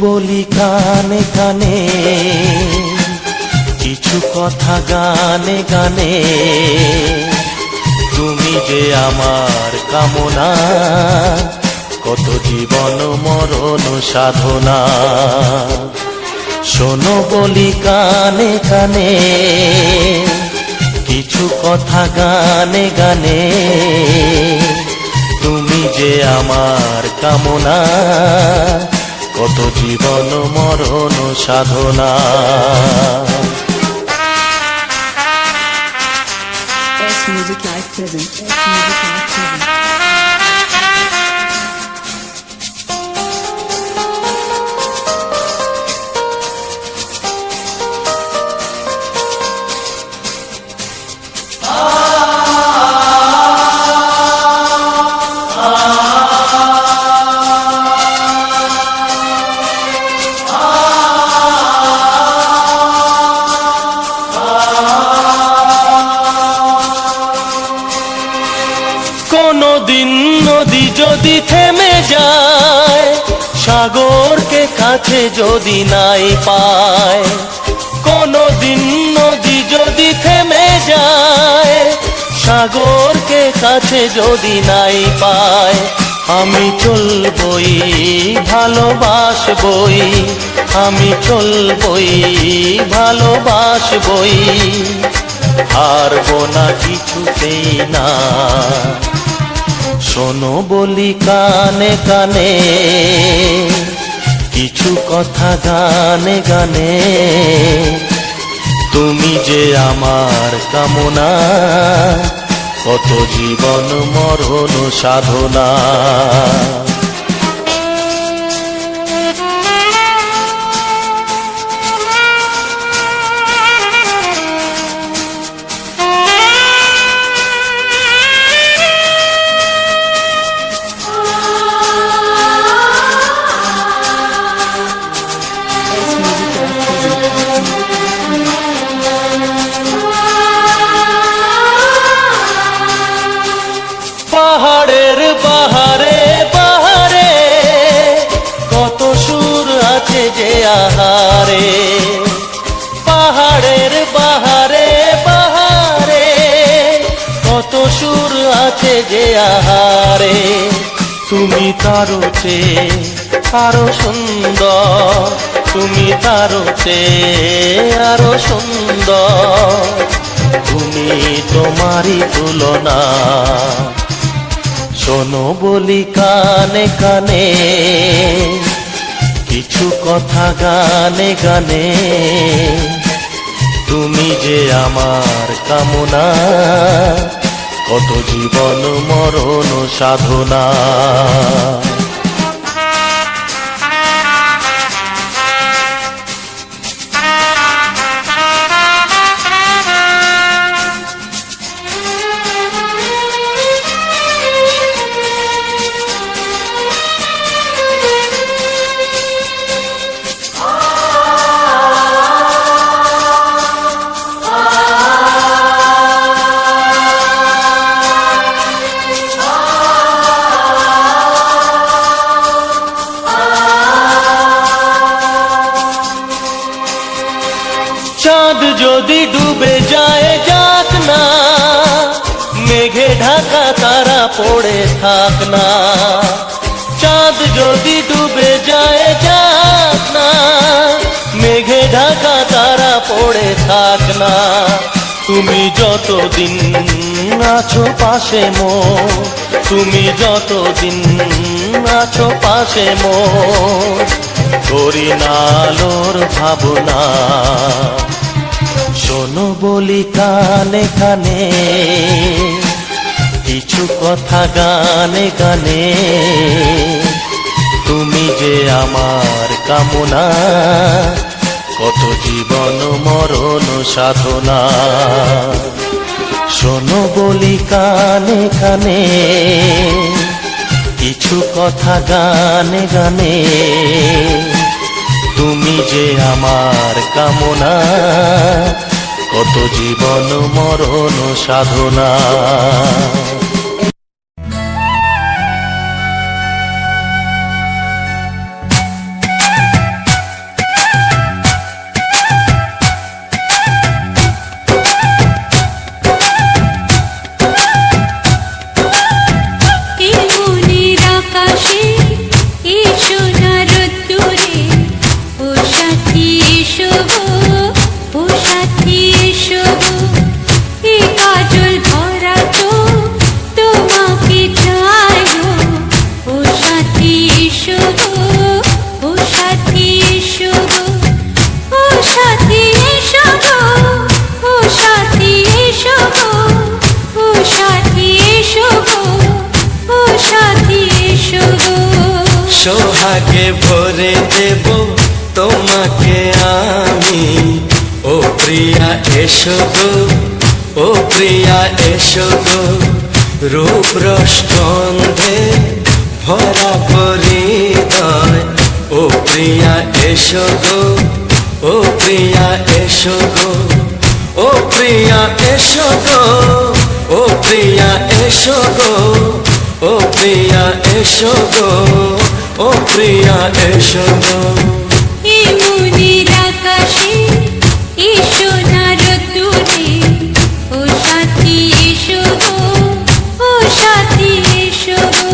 বলি কানে কানে, কিছু কথা গানে গানে। তুমি যে আমার কামনা, কত জীবন মরণ সাধনা। শোনো বলি কানে কানে, কিছু কথা গানে গানে। তুমি যে আমার কামনা, কত জীবন মরণ সাধনা। S Music Live present. S Music Live present. কোনদিন নদী যদি থেমে যায়, সাগরকে কাছে যদি নাই পায়। কোনদিন নদী যদি থেমে যায়, সাগরকে কাছে যদি নাই পায়। আমি চলবই ভালোবাসবই, আমি চলবই ভালোবাসবই। হারবো না কিছুতেই না। শোনো বলি কানে কানে, কিছু কথা গানে গানে। তুমি যে আমার কামনা, কত জীবন মরণ সাধনা। পাহাড়ের বাহারে বাহারে, কত সুর আছে যে আহারে। পাহাড়ের বাহারে বাহারে, কত সুর আছে যে আহারে। তুমি তারও চেয়ে আরো সুন্দর, তুমি তারও চেয়ে আরো সুন্দর। তুমি তোমারই তুলনা। শোনো বলি কানে কানে, কিছু কথা গানে গানে। তুমি যে আমার কামনা, কত জীবন মরণ সাধনা। চাঁদ যদি ডুবে যায় যাক না, মেঘে ঢাকা তারা পড়ে থাক না। চাঁদ যদি ডুবে যায় যাক না, মেঘে ঢাকা তারা পড়ে থাক না। তুমি যতদিন আছো পাশে মোর, তুমি যতদিন আছো পাশে মোর, করি না আলোর ভাবনা। শোনো বলি কানে কানে, কিছু কথা গানে গানে। তুমি যে আমার কামনা, কত জীবন মরণ সাধনা। শোনো বলি কানে কানে, কিছু কথা গানে গানে। তুমি যে আমার কামনা, কত জীবন মরণ সাধনা। সোহাগে ভরে দেব তোমাকে আমি, ও প্রিয়া এসো গো, ও প্রিয়া এসো গো, রূপ রস গন্ধে ভরা হৃদয়, ও প্রিয়া এসো গো, ও প্রিয়া এসো গো, ও প্রিয়া এসো গো, ও প্রিয়া এসো গো, ও প্রিয়া এসো গো, ও প্রিয়া এসো গো। এই মনের আকাশে এসো না রোদ্দুরে, ও সাথী এসো গো, ও সাথী এসো গো।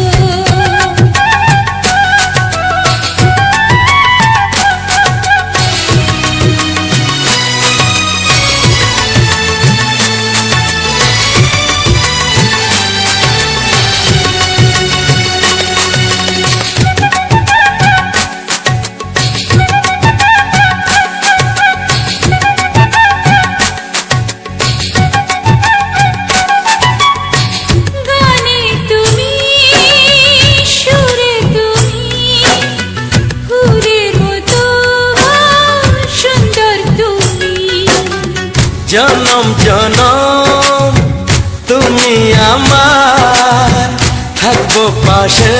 গানে তুমি, সুরে তুমি, ফুলের মতো সুন্দর তুমি। জনম জনম তুমি আমার, থাকবো পাশে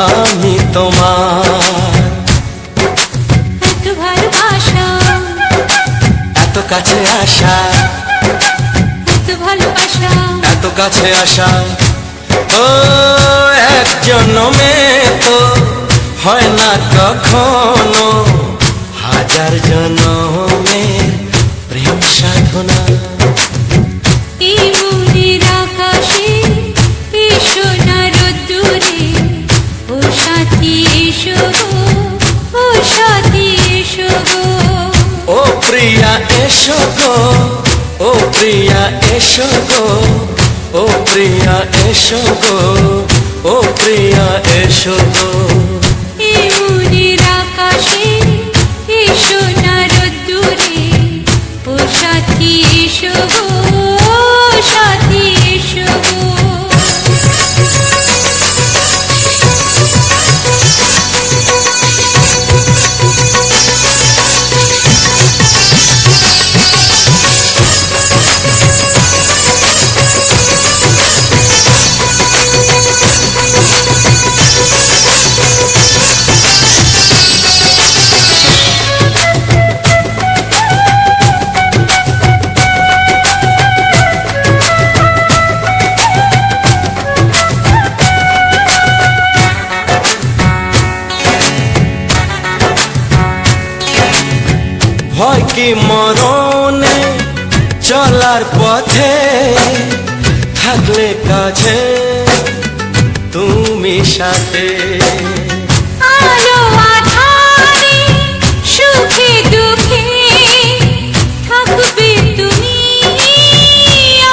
আমি তোমার। এত ভালোবাসা, এত কাছে আসা, এত ভালোবাসা, এত কাছে আসা, ও এক জন্মে তো হয় না কখনো, হাজার জন্মের প্রেম সাধনা। এই মনের আকাশে এসো না রোদ্দুরে, ও সাথী এসো গো, ও সাথী এসো গো। ও প্রিয়া এসো গো, ও প্রিয়া এসো গো, ও প্রিয়া এসো গো, ও প্রিয়া এসো গো। এই মনের আকাশে এসো না রোদ্দুরে, ও সাথী এসো গো, ও সাথী এসো গো। ভয় কি মরণে চলার পথে, থাকলে কাছে তুমি সাথে। আলো আঁধারে, সুখে দুঃখে, থাকবে তুমি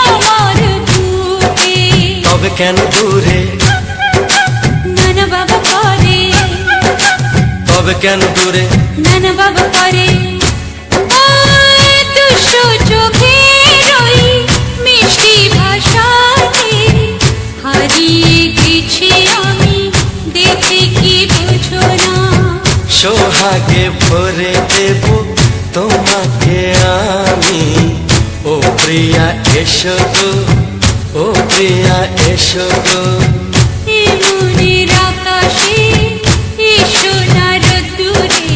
আমার বুকে। তবে কেন দূরে, নানা বাবা করে, তবে কেন দূরে, নানা বাবা করে। ওই দুষ্টু চোখের ওই মিষ্টি ভাষাতে হারিয়ে গেছি আমি, দেখে কি বুঝো না। সোহাগে ভরে দেব তোমাকে আমি, ও প্রিয়া এসো গো, ও প্রিয়া এসো গো। এই মনের আকাশে এসো না রোদ্দুরে,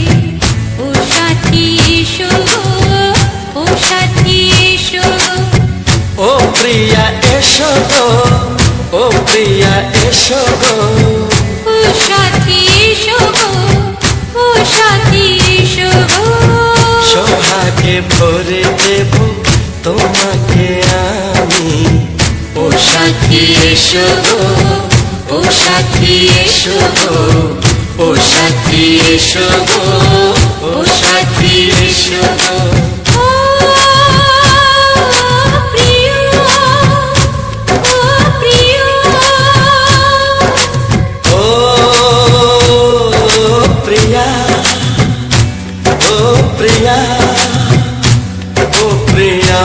ও সাথী এসো গো, ও সাথী এসো গো। ও প্রিয়া এসো গো, ও প্রিয়া এসো গো। ও সাথী এসো গো, ও সাথী এসো গো। সোহাগে ভরে দেব তোমাকে আমি, ও সাথী এসো গো, ও সাথী এসো গো, ও সাথী এসো গো, ও সাথী এসো গো। ও প্রিয়, ও প্রিয়, ও প্রিয়া, ও প্রিয়া, ও প্রিয়া।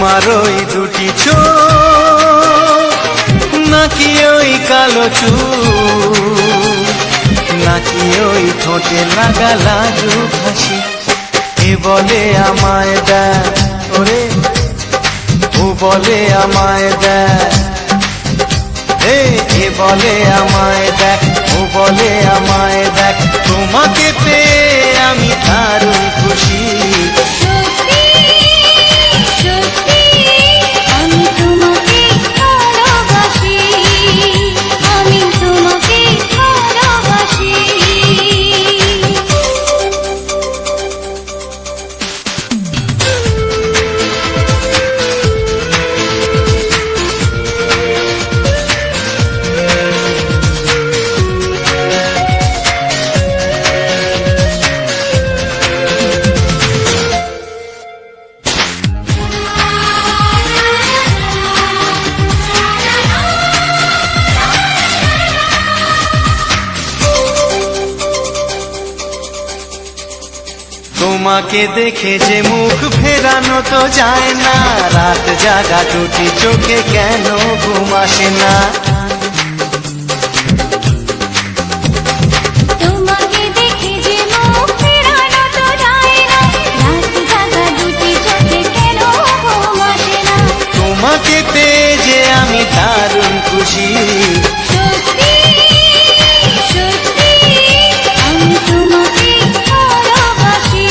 তোমার ওই দুটি চোখ নাকি ওই কালো চুল নাকি ওই ঠোঁটে লাগা লাজুক হাসি এ বলে আমায় দেয় ওরে ও বলে আমায় দেয় এ বলে আমায় দেখ ও বলে আমায় দেখ তোমাকে পেয়ে আমি দারুণ খুশি সত্যি সত্যি আমি তোমাকে ভালোবাসি আমি তোমাকে ভালোবাসি তোমাকে দেখে যে মুখ ফেরানো তো যায় না রাত জাগা দুটি চোখে কেন ঘুম আসে না তোমাকে দেখে যে মুখ ফেরানো তো যায় না রাত জাগা দুটি চোখে কেন ঘুম আসে না তোমাকে পেয়ে যে আমি দারুণ খুশি সত্যি সত্যি আমি তোমাকে ভালোবাসি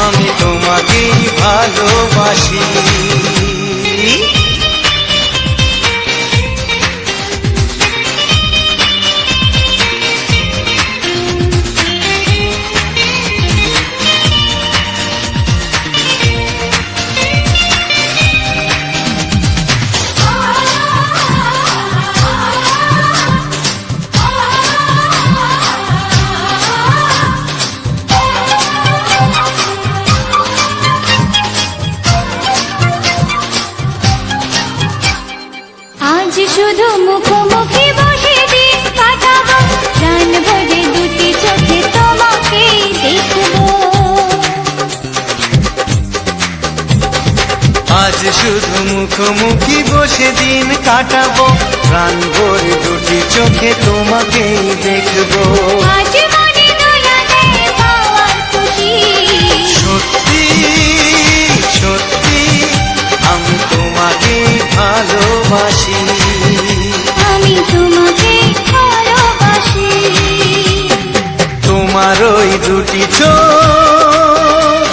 আমি তোমাকেই ভালোবাসি আজ শুধু মুখোমুখি বসে দিন কাটাবো প্রাণ ভরে দুটি চোখে তোমাকে দেখবো আজ শুধু মুখোমুখি বসে দিন কাটাবো প্রাণ ভরে দুটি চোখে তোমাকেই দেখবো আজ মনে দোলা দেয় পাওয়ার খুশি সত্যি সত্যি আমি তোমাকেই ভালোবাসি আমি তোমাকে ভালোবাসি তোমার ওই দুটি চোখ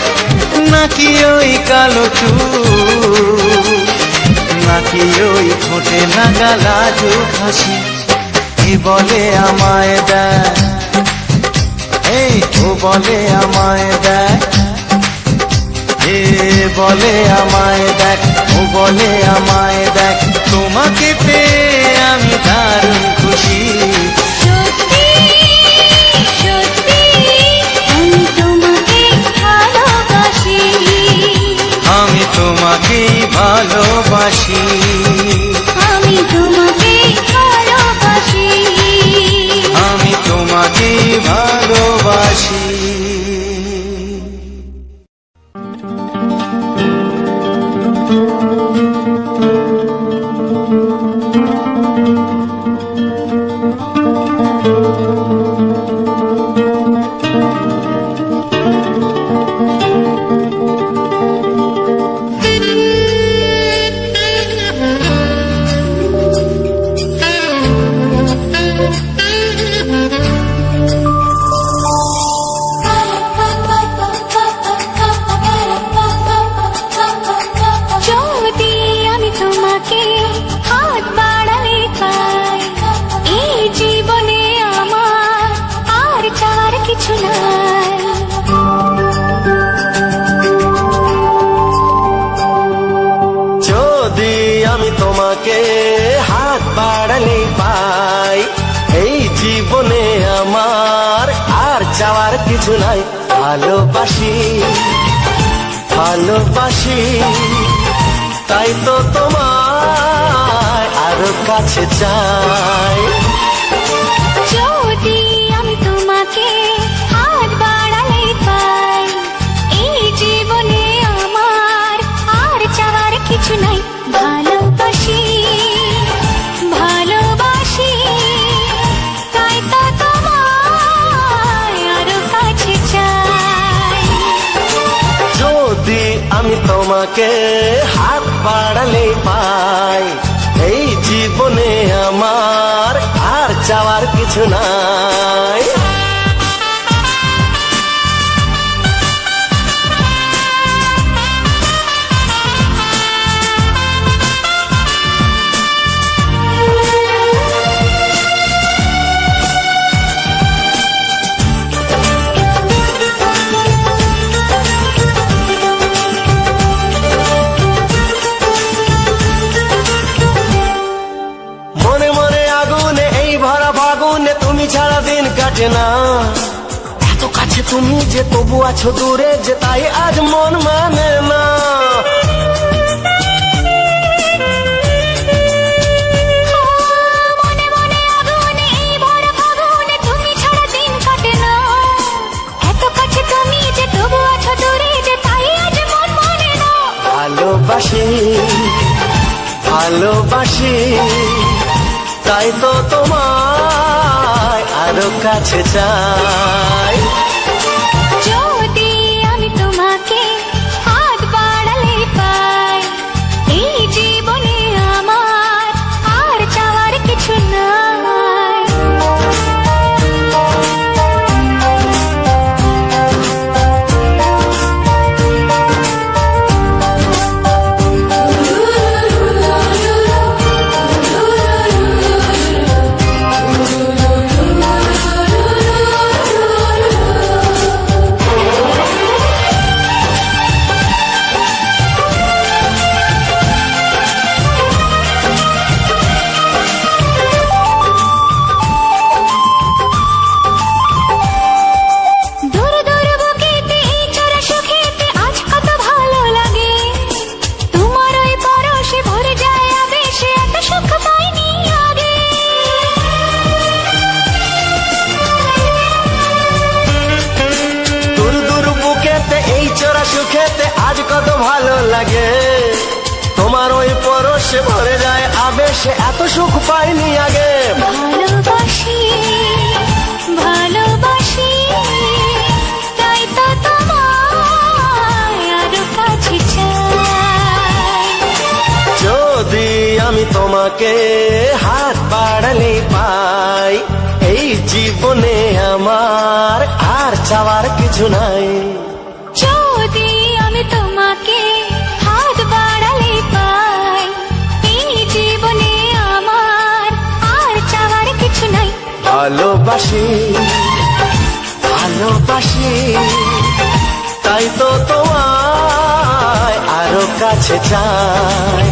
নাকি ওই কালো চুল নাকি ওই ঠোঁটে লাগা লাজুক হাসি এ বলে আমায় দেয় এই ও বলে আমায় দেয় এ বলে আমায় দেখ ও বলে আমায় দেখ তোমাকে পেয়ে আমি দারুণ খুশি সত্যি সত্যি আমি তোমাকে ভালোবাসি আমি তোমাকেই ভালোবাসি আমি তোমাকে ভালোবাসি আমি তোমাকেই ভালোবাসি যদি আমি তোমাকে হাত বাড়ালে পাই এই জীবনে আমার আর চার কিছু নাই যদি আমি তোমাকে হাত বাড়ালে পাই এই জীবনে আমার আর চাওয়ার কিছু নাই ভালোবাসি ভালোবাসি তাই তো তোমায় আরো কাছে চাই যদি আমি তোমাকে হাত বাড়ালে পাই এই জীবনে আমার আর চার তোমাকে হাত বাড়ালেই পাই, এই জীবনে আমার আর চাওয়ার কিছু নাই। মনে মনে আগুনে এই ভরা ফাগুনে তুমি ছাড়া দিন কাটে না, এত কাছে তুমি যে তবু আছো দূরে যে তাই আজ মন মানে না। মনে মনে আগুনে এই ভরা ফাগুনে তুমি ছাড়া দিন কাটে না, এত কাছে তুমি যে তবু আছো দূরে যে তাই আজ মন মানে না। ভালোবাসি ভালোবাসি তাই তো তোমায় আরো কাছে চাই। যদি আমি তোমাকে হাত বাড়ালে পাই, এই জীবনে আমার আর চাওয়ার কিছু নাই। দূর দূর বুকেতে এই চড়া সুখেতে আজ কত ভালো লাগে, তোমার ওই পরশে ভরে যায় আবেশে এত সুখ পাইনি আগে। দূর দূর বুকেতে এই চোরা সুখেতে আজ কত ভালো লাগে, তোমার ওই পরশে ভরে যায় আবেশে এত সুখ পাইনি আগে। ভালোবাসি ভালোবাসি তাই তো তোমায় আরো কাছে চাই। যদি আমি তোমাকে হাত বাড়ালে পাই, এই জীবনে আমার আর চাওয়ার কিছু নাই। যদি আমি তোমাকে হাত বাড়ালে পাই, এই জীবনে আমার আর চাওয়ার কিছু নাই। ভালোবাসি ভালোবাসি তাই তো তোমায় আরো কাছে চাই।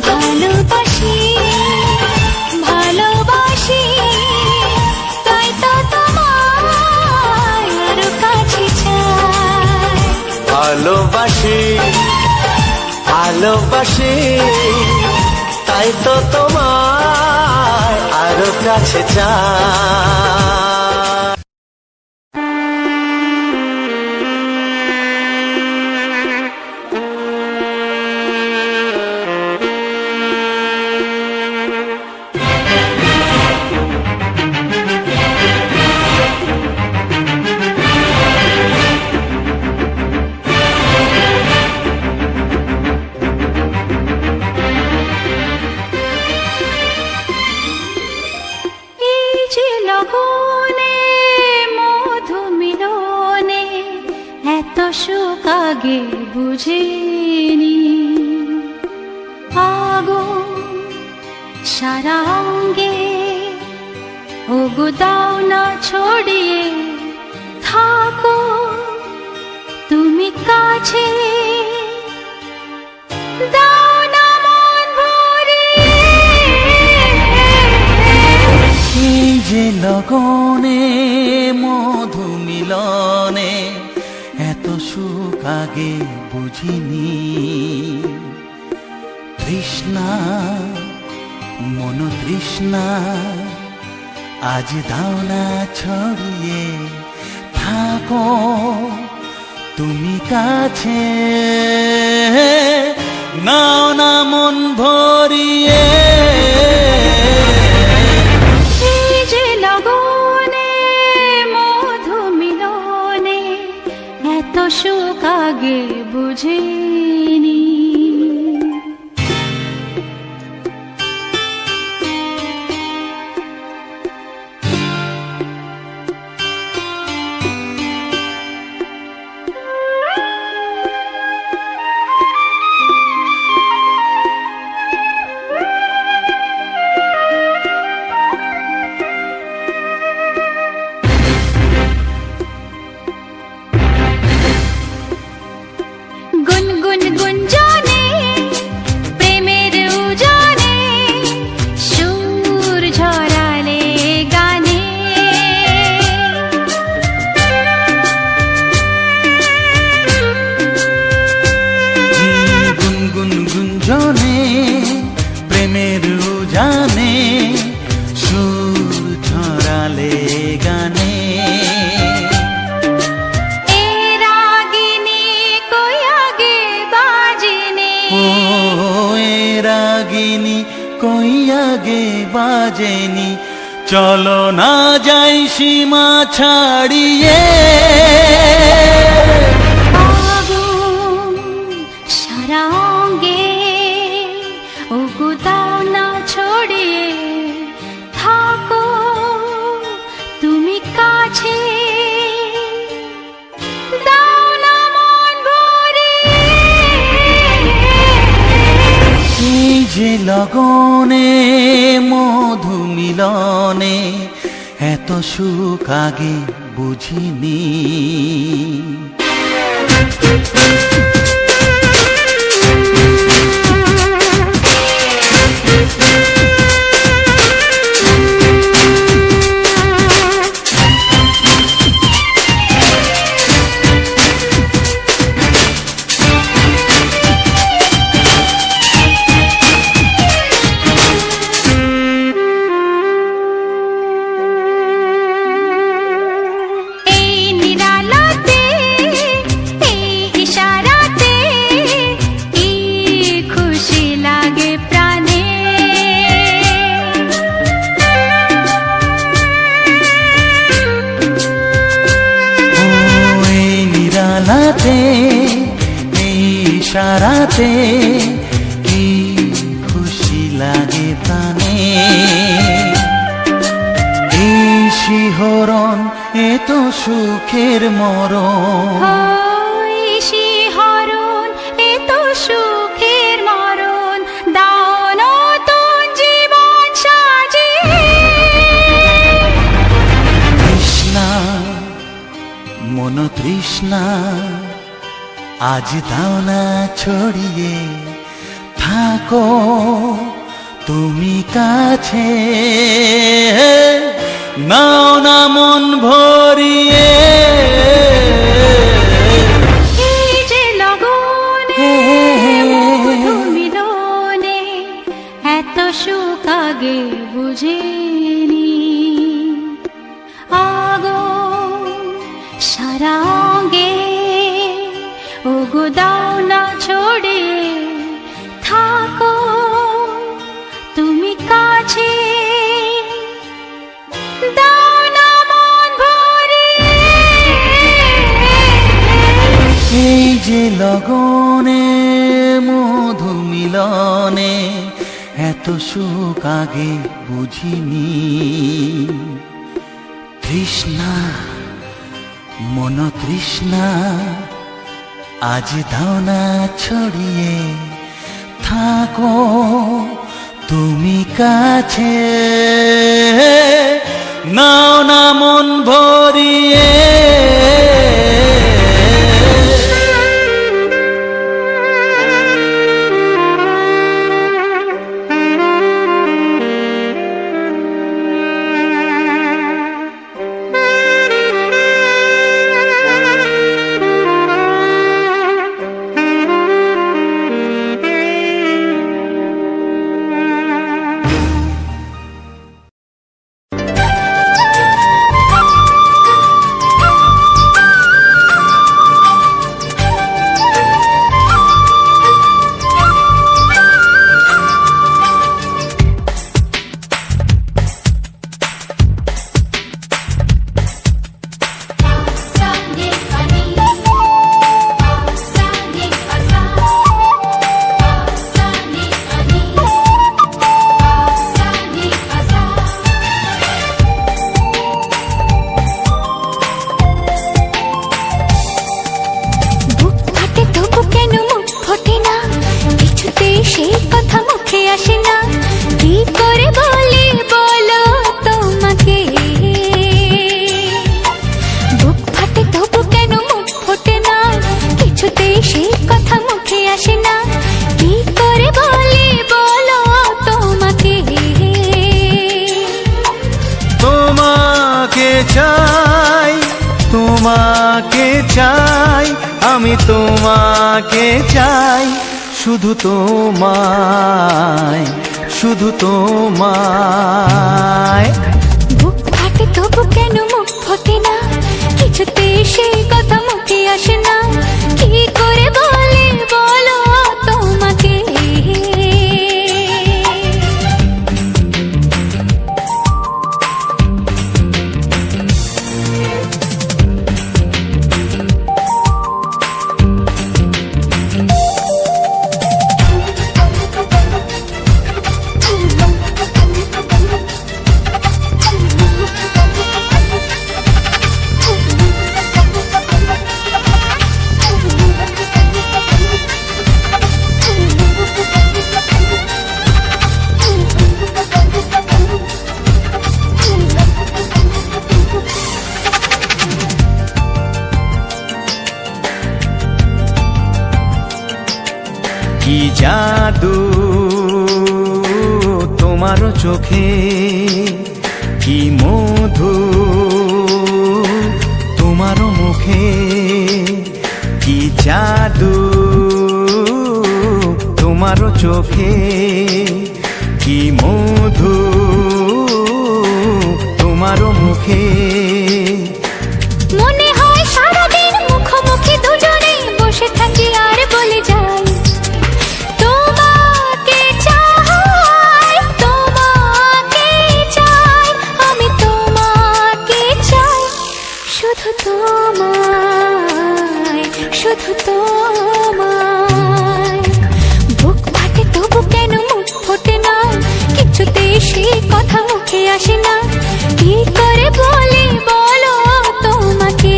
ভালোবাসি ভালোবাসি তাই তো তোমায় আরো কাছে চাই। ভালোবাসি ভালোবাসি তাই তো তোমায় আরো কাছে চাই। এই যে লগনে মধু মিলনে এত সুখ আগে বুঝিনি, আগুন সারা অঙ্গে ওগো দাও না ছড়িয়ে থাকো তুমি কাছে, দাও না মন ভরিয়ে। এই যে লগনে মধু মিলনে এত সুখ আগে বুঝিনি, তৃষ্ণা মন তৃষ্ণা আজ দাও না ছড়িয়ে থাকো তুমি কাছে, নাও না মন ভরিয়ে। এই যে লগনে মধু মিলনে এত সুখ আগে বুঝিনি। আগে বাজেনি, চলো না যাই সীমা ছাড়িয়ে। আগুন সারা অঙ্গে ওগো দাও না ছড়িয়ে, থাকো তুমি কাছে, দাও না মন ভরিয়ে। এই যে লগনে মধু মিলনে এত সুখ আগে বুঝিনি। এই নিরালাতে, এই ইশারাতে কি খুশি লাগে প্রাণে। ও এই নিরালাতে, এই ইশারাতে কি খুশি লাগে প্রাণে। এই শিহরণ এ তো সুখের মরণ। ওই শিহরণ এ তো সুখের মরণ, দাও নতুন জীবন সাজিয়ে। তৃষ্ণা মন তৃষ্ণা আজ দাও না ছড়িয়ে, থাকো তুমি কাছে, নাও না মন ভরিয়ে। এই যে লগনে মধু মিলনে এত সুখ আগে বুঝিনি। আগুন সারা অঙ্গে ওগো দাও না ছড়িয়ে, থাকো তুমি কাছে, দাও না মন ভরিয়ে। এই যে লগনে মধু মিলনে এত সুখ আগে বুঝিনি। তৃষ্ণা মন তৃষ্ণা আজ দাও না ছড়িয়ে, থাকো তুমি কাছে, নাও না মন ভরিয়ে। চাই, তোমাকে চাই, আমি তোমাকে চাই, শুধু তোমায়, শুধু তোমায়। বুক ফাটে তবু কেন মুখ ফোটে না, কিছুতে সেই কথা মুখে আসে না, কি করে বলে বলো তোমাকে। কি জাদু তোমার চোখে, কি মধু তোমার মুখে, কি জাদু তোমার চোখে, কি মধু তোমার মুখে। মনে হয় সারাদিন মুখোমুখি দুজনে বসে থাকি আর বলে যাই তোমাকে চাই, তোমাকে চাই, আমি তোমাকে চাই, শুধু তোমায়, শুধু তোমায়। বুক ফাটে তবু কেন মুখ ফোটে না, কিছুতেই সেই কথা মুখে আসে না, কি করে বলি বলো তোমাকে।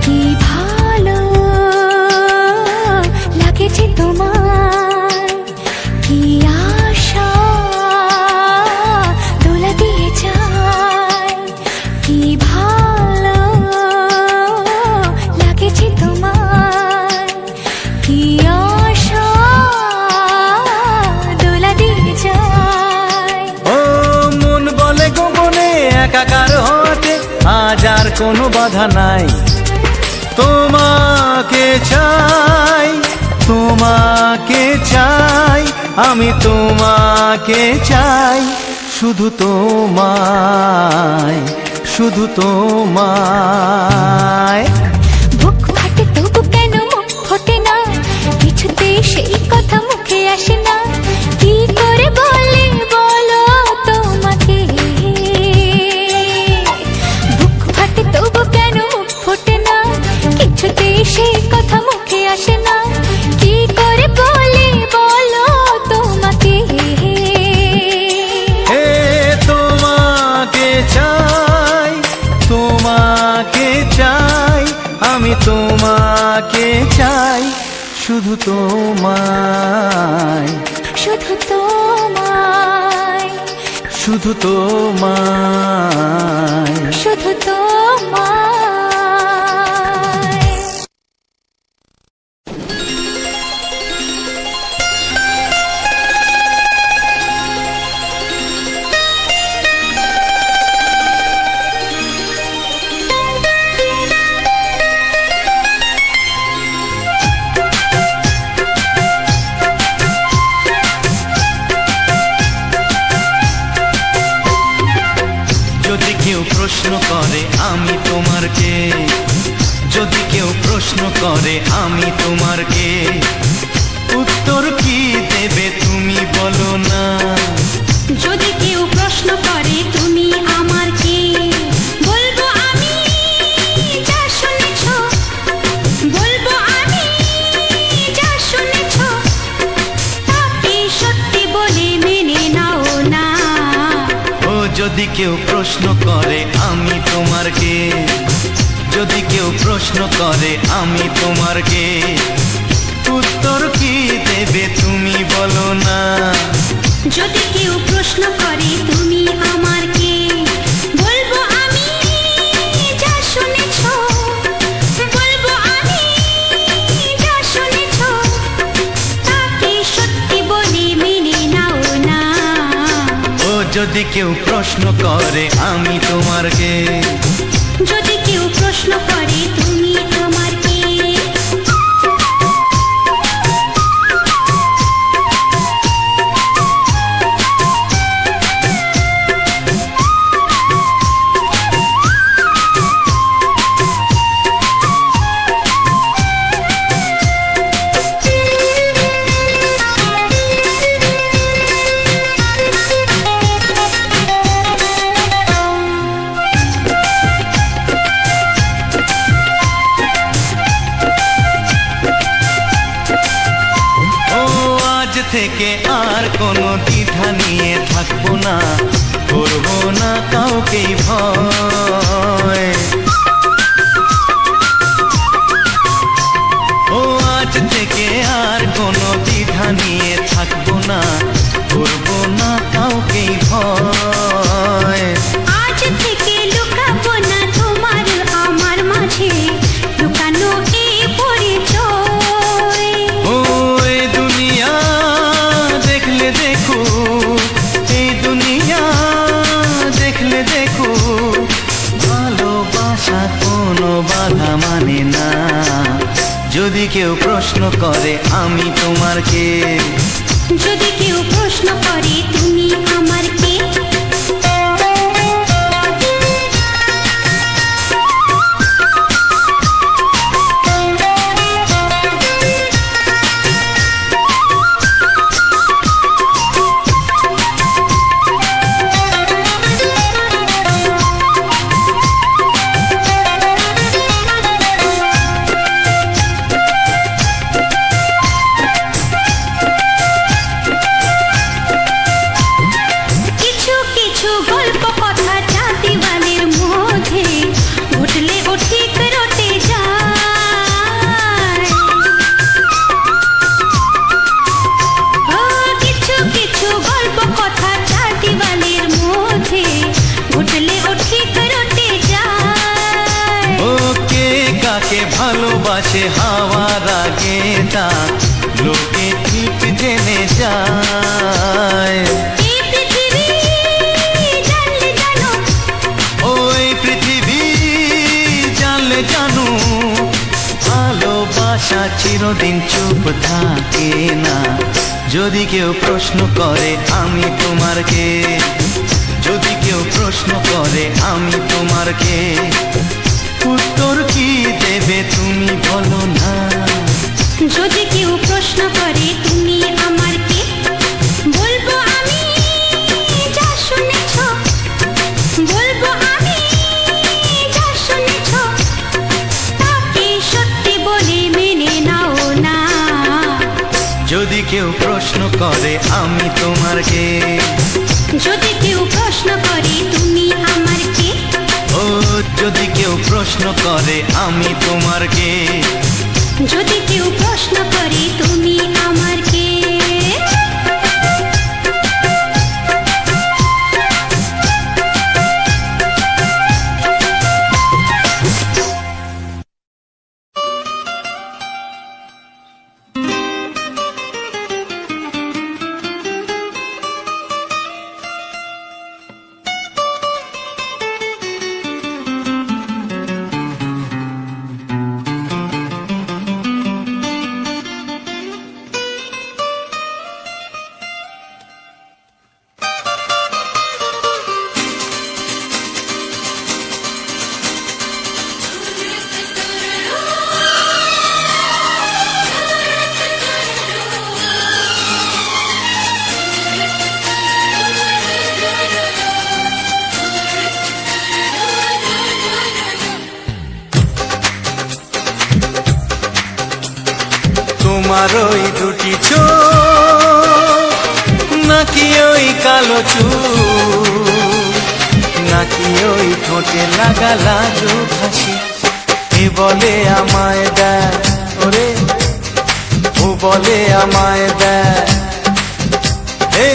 কি ভালো লাগেছে তোমার, কি আশা দোলা দিয়ে যায়, কি ভালো লাগেছে তোমার, কি আশা দোলা দিয়ে যায়। ও মন বলে গোপনে একাকার হতে আজ আর কোনো বাধা নাই, তোমাকে চাই, তোমাকে চাই, আমি তোমাকে চাই, শুধু তোমায়, শুধু তোমায়। বুক ফাটে তবু কেন মুখ ফোটে না, কিছুতেই সেই কথা মুখে আসে না, কি করে বলে বলো তোমাকে। বুক ফাটে তবু কেন মুখ ফোটে না, কিছুতেই সেই কথা মুখে আসে না, কি করে বলে বলো তোমাকে। হে তোমাকে চাই, তোমাকে চাই, আমি তোমাকে চাই, শুধু তোমায়, শুধু তোমায়, শুধু তোমায়। শুধু তোমায়। যদি কেউ প্রশ্ন করে আমি তোমার কে, যদি কেউ প্রশ্ন করে আমি তোমার কে, উত্তর কি দেবে তুমি বলো না। যদি কেউ প্রশ্ন করে তুমি আমার কে, বলবো আমি যা শুনেছ, বলবো আমি যা শুনেছ, তাকে সত্যি বলে মেনে নাও না। ও যদি কেউ প্রশ্ন করে আমি তোমার কে, যদি কেউ প্রশ্ন করে আমি তোমার কে, উত্তর কি দেবে তুমি বলো না। যদি কেউ প্রশ্ন করে তুমি আমার কে, বলবো আমি যা শুনেছ, বলবো আমি যা শুনেছ, তাকে সত্যি বলে মেনে নাও না। ও যদি কেউ প্রশ্ন করে আমি তোমার কে, যদি কেউ প্রশ্ন করে তুমি আমার কে। কোনো দ্বিধা নিয়ে থাকবো না, করবো না কাউকেই ভয়। ও আজ থেকে আর কোনো দ্বিধা নিয়ে থাকবো না, করবো না কাউকেই ভয়। আজ থেকে লুকাবো না তোমার আমার মাঝে লুকানো এই পরিচয়। ও এই দুনিয়া দেখলে দেখো, এই দুনিয়া দেখলে দেখো, ভালোবাসা কোনো বাধা মানে না। যদি কেউ প্রশ্ন করে আমি তোমার কে, যদি কেউ প্রশ্ন করে তুমি আমার কে, কিছু কিছু গল্প কথা চাঁদিওয়ালের মধ্যে ঘটলে ও ঠিক রটে যায়। ও কিছু কিছু গল্প কথা চাঁদিওয়ালের মধ্যে ঘটলে ও ঠিক রটে যায়। ও কে কাকে ভালোবাসে হাওয়ার আগে তা লোকে ঠিক জেনে যায়। এই পৃথিবী জানলে জানো, ওই পৃথিবী জানলে জানো, ভালোবাসা চিরদিন চুপ থাকে না। যদি কেউ প্রশ্ন করে আমি তোমার কে, যদি কেউ প্রশ্ন করে আমি তোমার কে, উত্তর কি দেবে তুমি বলো না। যদি কেউ প্রশ্ন করে তুমি আমার কে, বলবো আমি যা শুনেছ, বলবো আমি যা শুনেছ, তাকে সত্যি বলে মেনে নাও না। যদি কেউ প্রশ্ন করে আমি তোমার কে, যদি কেউ প্রশ্ন করে তুমি আমার কে, ও যদি কেউ প্রশ্ন করে আমি তোমার কে, যদি কেউ প্রশ্ন করে তুমি আমার কে। তোমার ওই দুটি চোখ, নাকি ওই কালো চুল, নাকি ওই ঠোঁটে লাগা লাজুক হাসি, এ বলে আমায় দেয় ওরে, ও বলে আমায় দেয়, এ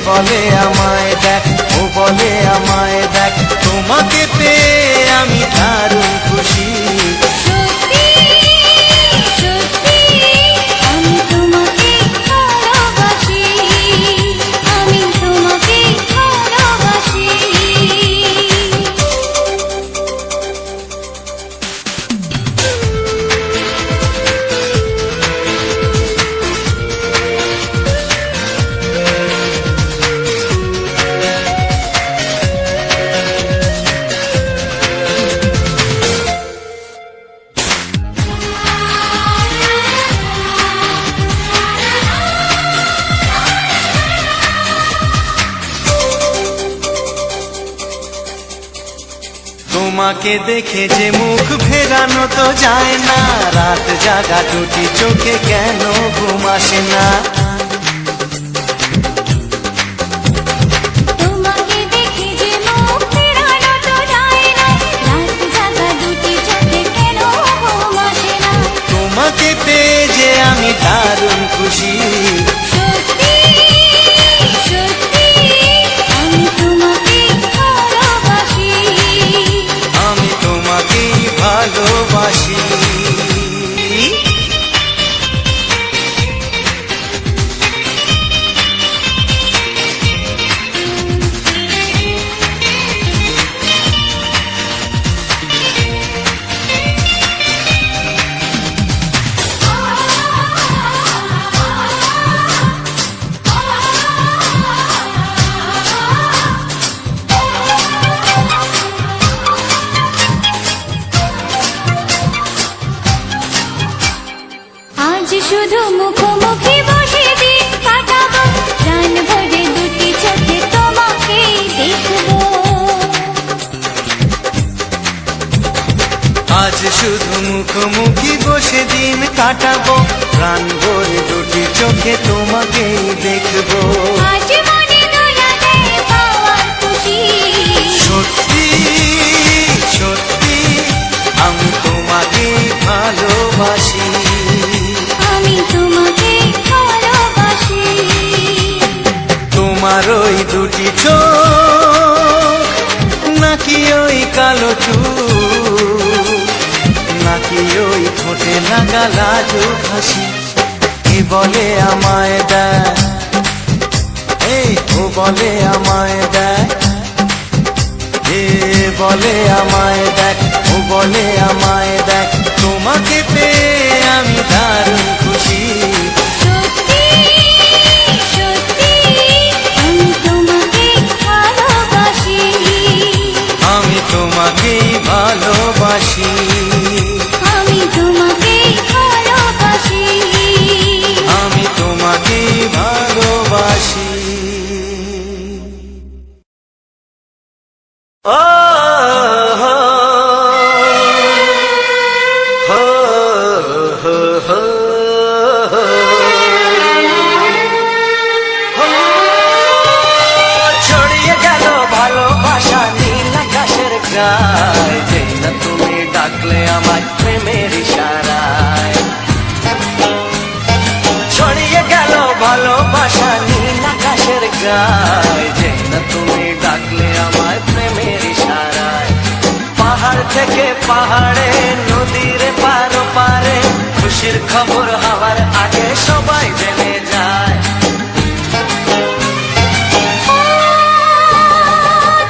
বলে আমায় দেখ, ও বলে আমায় দেখ, তোমাকে পেয়ে আমি দারুণ খুশি। সত্যি সত্যি আমি তোমাকে ভালোবাসি, আমি তোমাকে ভালোবাসি। তোমাকে দেখে যে মুখ ফেরানো তো যায় না, রাত জাগা দুটি চোখে কেন ঘুম আসে না। মুখোমুখি বসে দিন কাটাবো, প্রাণ ভরে দুটি চোখে তোমাকেই দেখবো। আজ মনে দোলা দেয় পাওয়ার খুশি, সত্যি সত্যি আমি তোমাকে ভালোবাসি, আমি তোমাকে ভালোবাসি। তোমার ওই দুটি চোখ নাকি ওই কালো চুল, নাকি ওই ঠোঁটে লাগা লাজুক হাসি, কে বলে আমায় দেয়, এই ও বলে আমায় দেয়, এ বলে আমায় দেখ, ও বলে আমায় দেখ, তোমাকে পেয়ে আমি দারুণ খুশি। সত্যি সত্যি আমি তোমাকে ভালোবাসি, আমি তোমাকেই ভালোবাসি, আমি তোমাকে ভালোবাসি। আমি তোমাকেই ভালোবাসি। ও হো হো হো হো ছড়িয়ে গেল ভালোবাসা নীল আকাশের গায়ে, যেই না তুমি ডাকলে আমার প্রেমের ইশারায়। ছড়িয়ে গেল ভালোবাসা নীল আকাশের গায়ে, যেই না তুমি ডাকলে আমার প্রেমের ইশারায়। পাহাড় থেকে পাহাড়ে, নদীর পার পারে, খুশির খবর হওয়ার আগে সবাই জেনে যায়।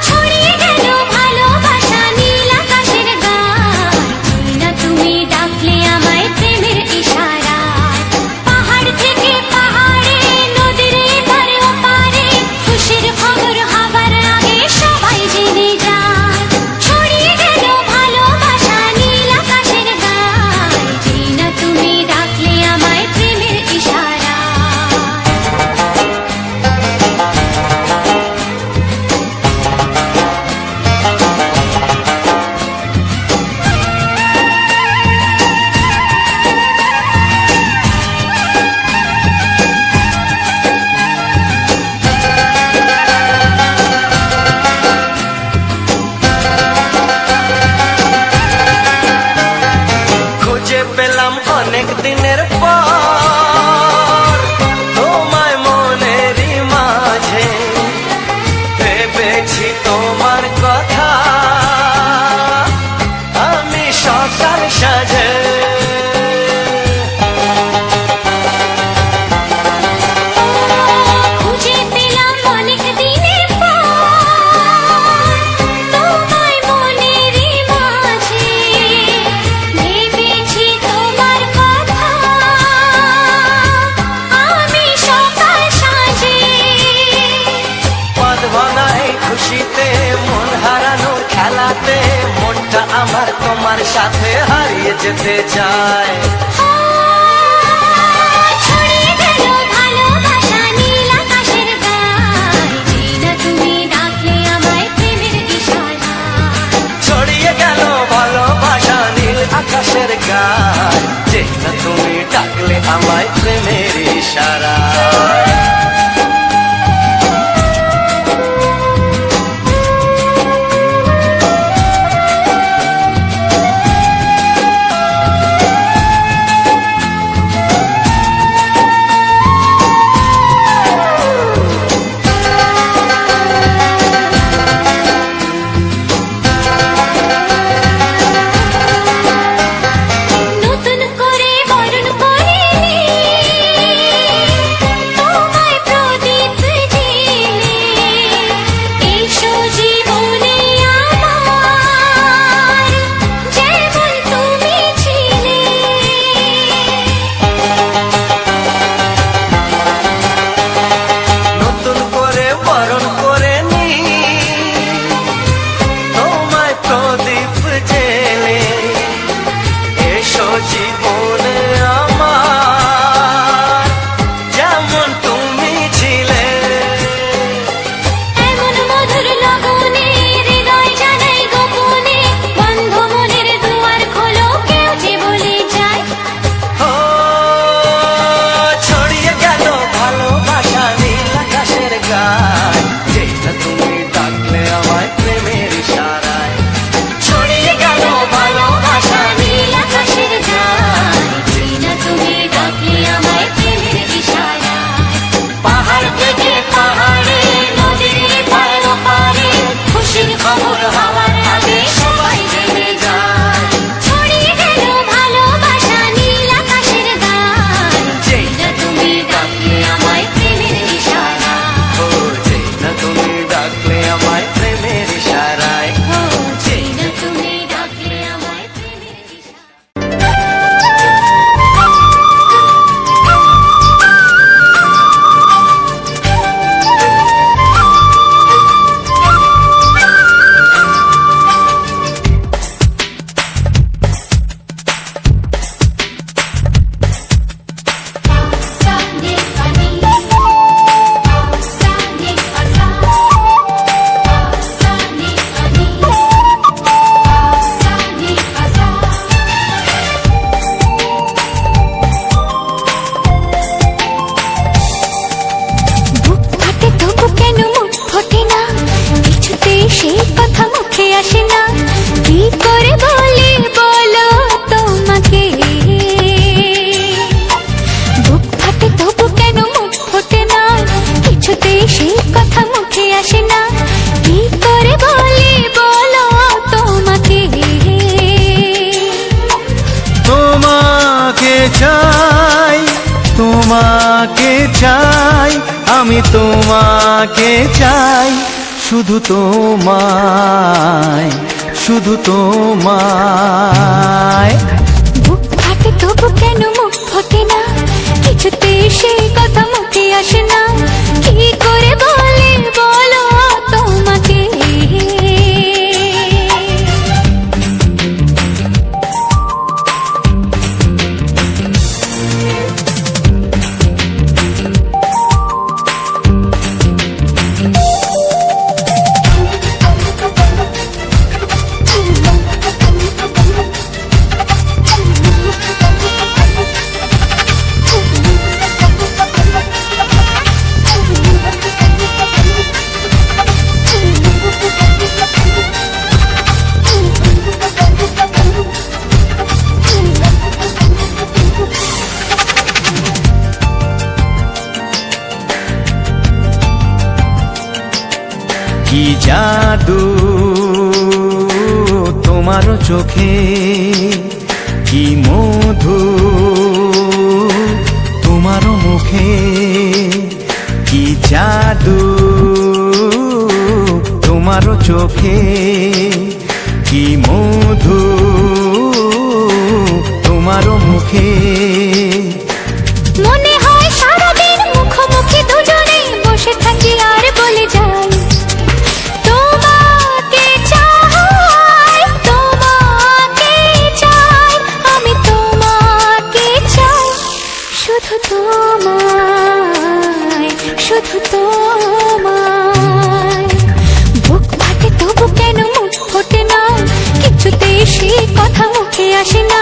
ছড়িয়ে গেল ভালোবাসা নীল আকাশের গায়ে, যেই না তুমি ডাকলে আমায় প্রেমের ইশারায়। পাহাড় থেকে পাহাড়ে, নদীর এপারে ওপারে, খুশির খবর হবার আগে সবাই জেনে যায়। ছড়িয়ে গেল ভালোবাসা নীল আকাশের গায়ে, যেই না তুমি ডাকলে আমায় প্রেমের ইশারায়। খুঁজে পেলাম অনেক দিনের পর তোমায় মনেরই মাঝে, ভেবেছি তোমার কথা আমি সকাল সাজে। খুঁজে পেলাম অনেক দিনের পর তোমায় মনেরই মাঝে, ভেবেছি তোমার কথা আমি সকাল সাজে। পদ ভাঙা এই খুশিতে, মন হারানোর খেলাতে, মনটা আমার তোমার সাথে হারিয়ে যেতে চায়। ছড়িয়ে গেল ভালোবাসা নীল আকাশের গায়ে, যেই না তুমি ডাকলে আমায় প্রেমের ইশারায়। ছড়িয়ে গেল ভালোবাসা নীল আকাশের গায়ে, যেই না তুমি ডাকলে আমায় প্রেমের ইশারায়। গায়, যেই না তুমি ডাকলে আমায় প্রেমের ইশারায়। ছড়িয়ে গেল ভালোবাসা নীল আকাশের গায়, যেই না তুমি ডাকলে আমায় প্রেমের ইশারায়। পাহাড় থেকে পাহাড়ে নদীর পার পারে খুশির খবর হওয়ার আগে সবাই জেনে যায়। ছড়িয়ে গেল ভালোবাসা নীল আকাশের গায়, যেই না তুমি ডাকলে আমায় প্রেমের ইশারায়। ও যেই না তুমি ডাকলে আমায় প্রেমের ইশারায়। ও যেই না তুমি ডাকলে আমায় প্রেমের ইশারায়। Sani ani, sani asa, sani ani, sani asa. বুক ফাটে তবু কেন মুখ ফোটে না, কিছুতে সেই কথা মুখে আসে না, কি করে বলি বলো তোমাকে। বুক ফাটে তবু কেন মুখ ফোটে না, কিছুতে সেই কথা মুখে আসে না, কি করে বলি বলো তোমাকে। তোমাকে চাই, তোমাকে চাই, আমি তোমাকে চাই, শুধু তোমায়, শুধু তোমায়। বুক ফাটে তবু কেন মুখ ফোটে না, কিছুতে সেই কথা মুখে আসে না, কি করে বলি বলো তোমাকে। কি জাদু তোমার চোখে, কি মধু তোমার মুখে, কি জাদু তোমার চোখে, কি মধু তোমার মুখে। মনে হয় সারাদিন মুখোমুখি দুজনে বসে থাকি আর বলে যাই, তোমাকে চাই, তোমাকে চাই, আমি তোমাকে চাই, শুধু তোমায়, শুধু তোমায়। বুক ফাটে তবু কেন মুখ ফোটে না, কিছুতেই সেই কথা মুখে আসে না,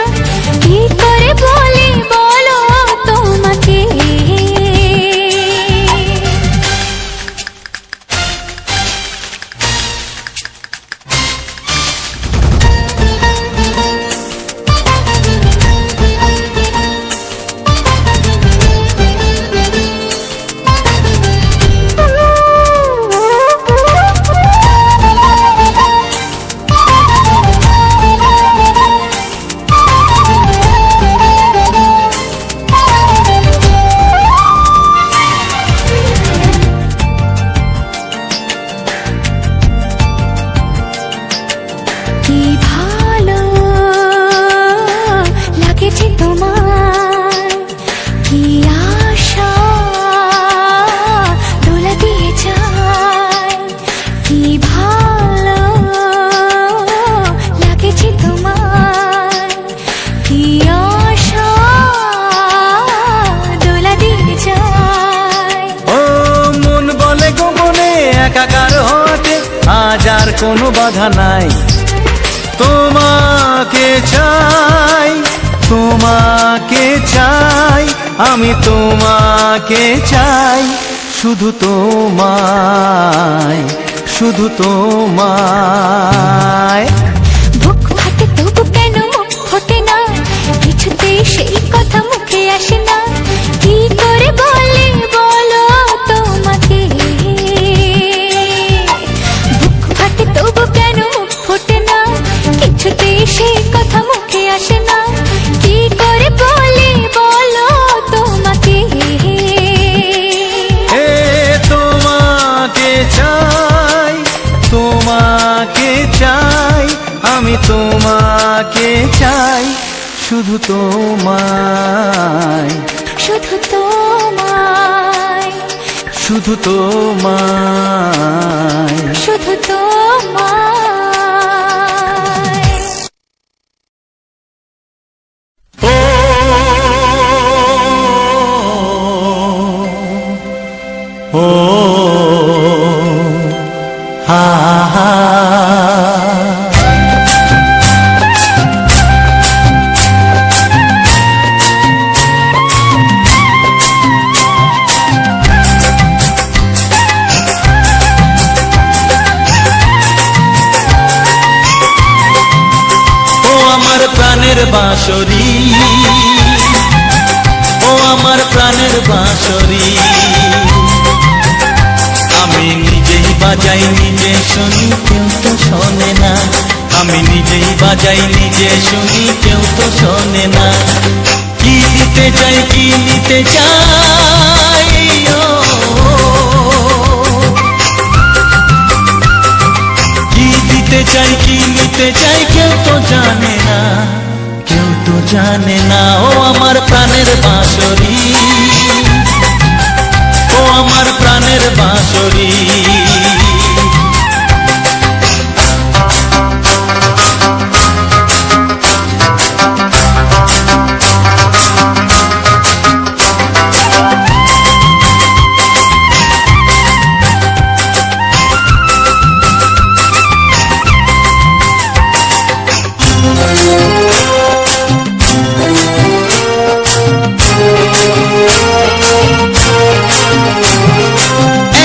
কি করে বলি বলো তোমাকে। কি ভালো লাগেছে তোমার, কি আশা দোলা দিয়ে যায়, কি ভালো লাগেছে তোমার, কি আশা দোলা দিয়ে যায়। ও মন বলে গোপনে একাকার হতে আজ আর কোনো বাধা নাই। তোমাকে চাই, তোমাকে চাই, আমি তোমাকে চাই, শুধু তোমায়, শুধু তোমায়। বুক ফাটে তবু কেন মুখ ফোটে না, কিছুতেই সেই কথা মুখে আসে না, কি করে বলে বলো তোমাকে। বুক ফাটে তবু কেন মুখ ফোটে না, কিছুতেই সেই কথা মুখে আসে না, কি করে বলে বলো তোমাকে। এ তোমাকে চাই, তোমাকে চাই, আমি তোমাকে চাই, শুধু তোমায়, শুধু তোমায়, শুধু তোমায়। শুধু তোমায়। ও ও হা হা। ও আমার প্রাণের বাঁশরি, ও আমার প্রাণের বাঁশরি, আমি নিজেই বাজাই নিজে শুনি কেউ তো শোনে না, আমি নিজেই বাজাই নিজে শুনি কেউ তো শোনে না। কি দিতে চাই, কি নিতে চাই, ও কি দিতে চাই, কি নিতে চাই, কেউ তো জানে না, কেউ তো জানে না। ও আমার প্রাণের বাঁশরি, ও আমার প্রাণের বাঁশরি।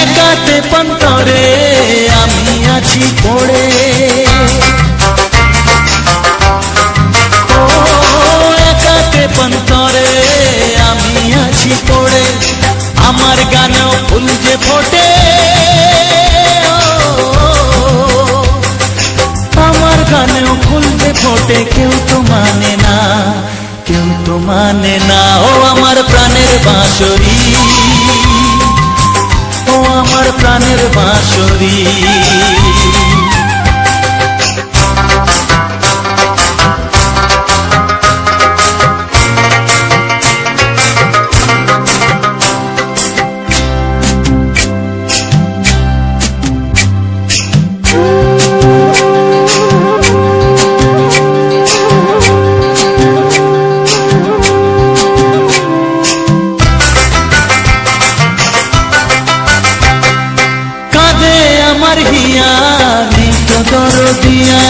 একাতে পন্তরে আমি আছি পড়ে, ও একাতে পন্তরে আমি আছি পড়ে, আমার গানেও ফুল যে ফোটে, আমার গানেও ফুল যে ফোটে, কেউ তো মানে না, কেউ তো মানে না। ও আমার প্রাণের বাঁশরি, ও আমার প্রাণের বাঁশরি। কাঁদে আমার হিয়া নিত দরদিয়া,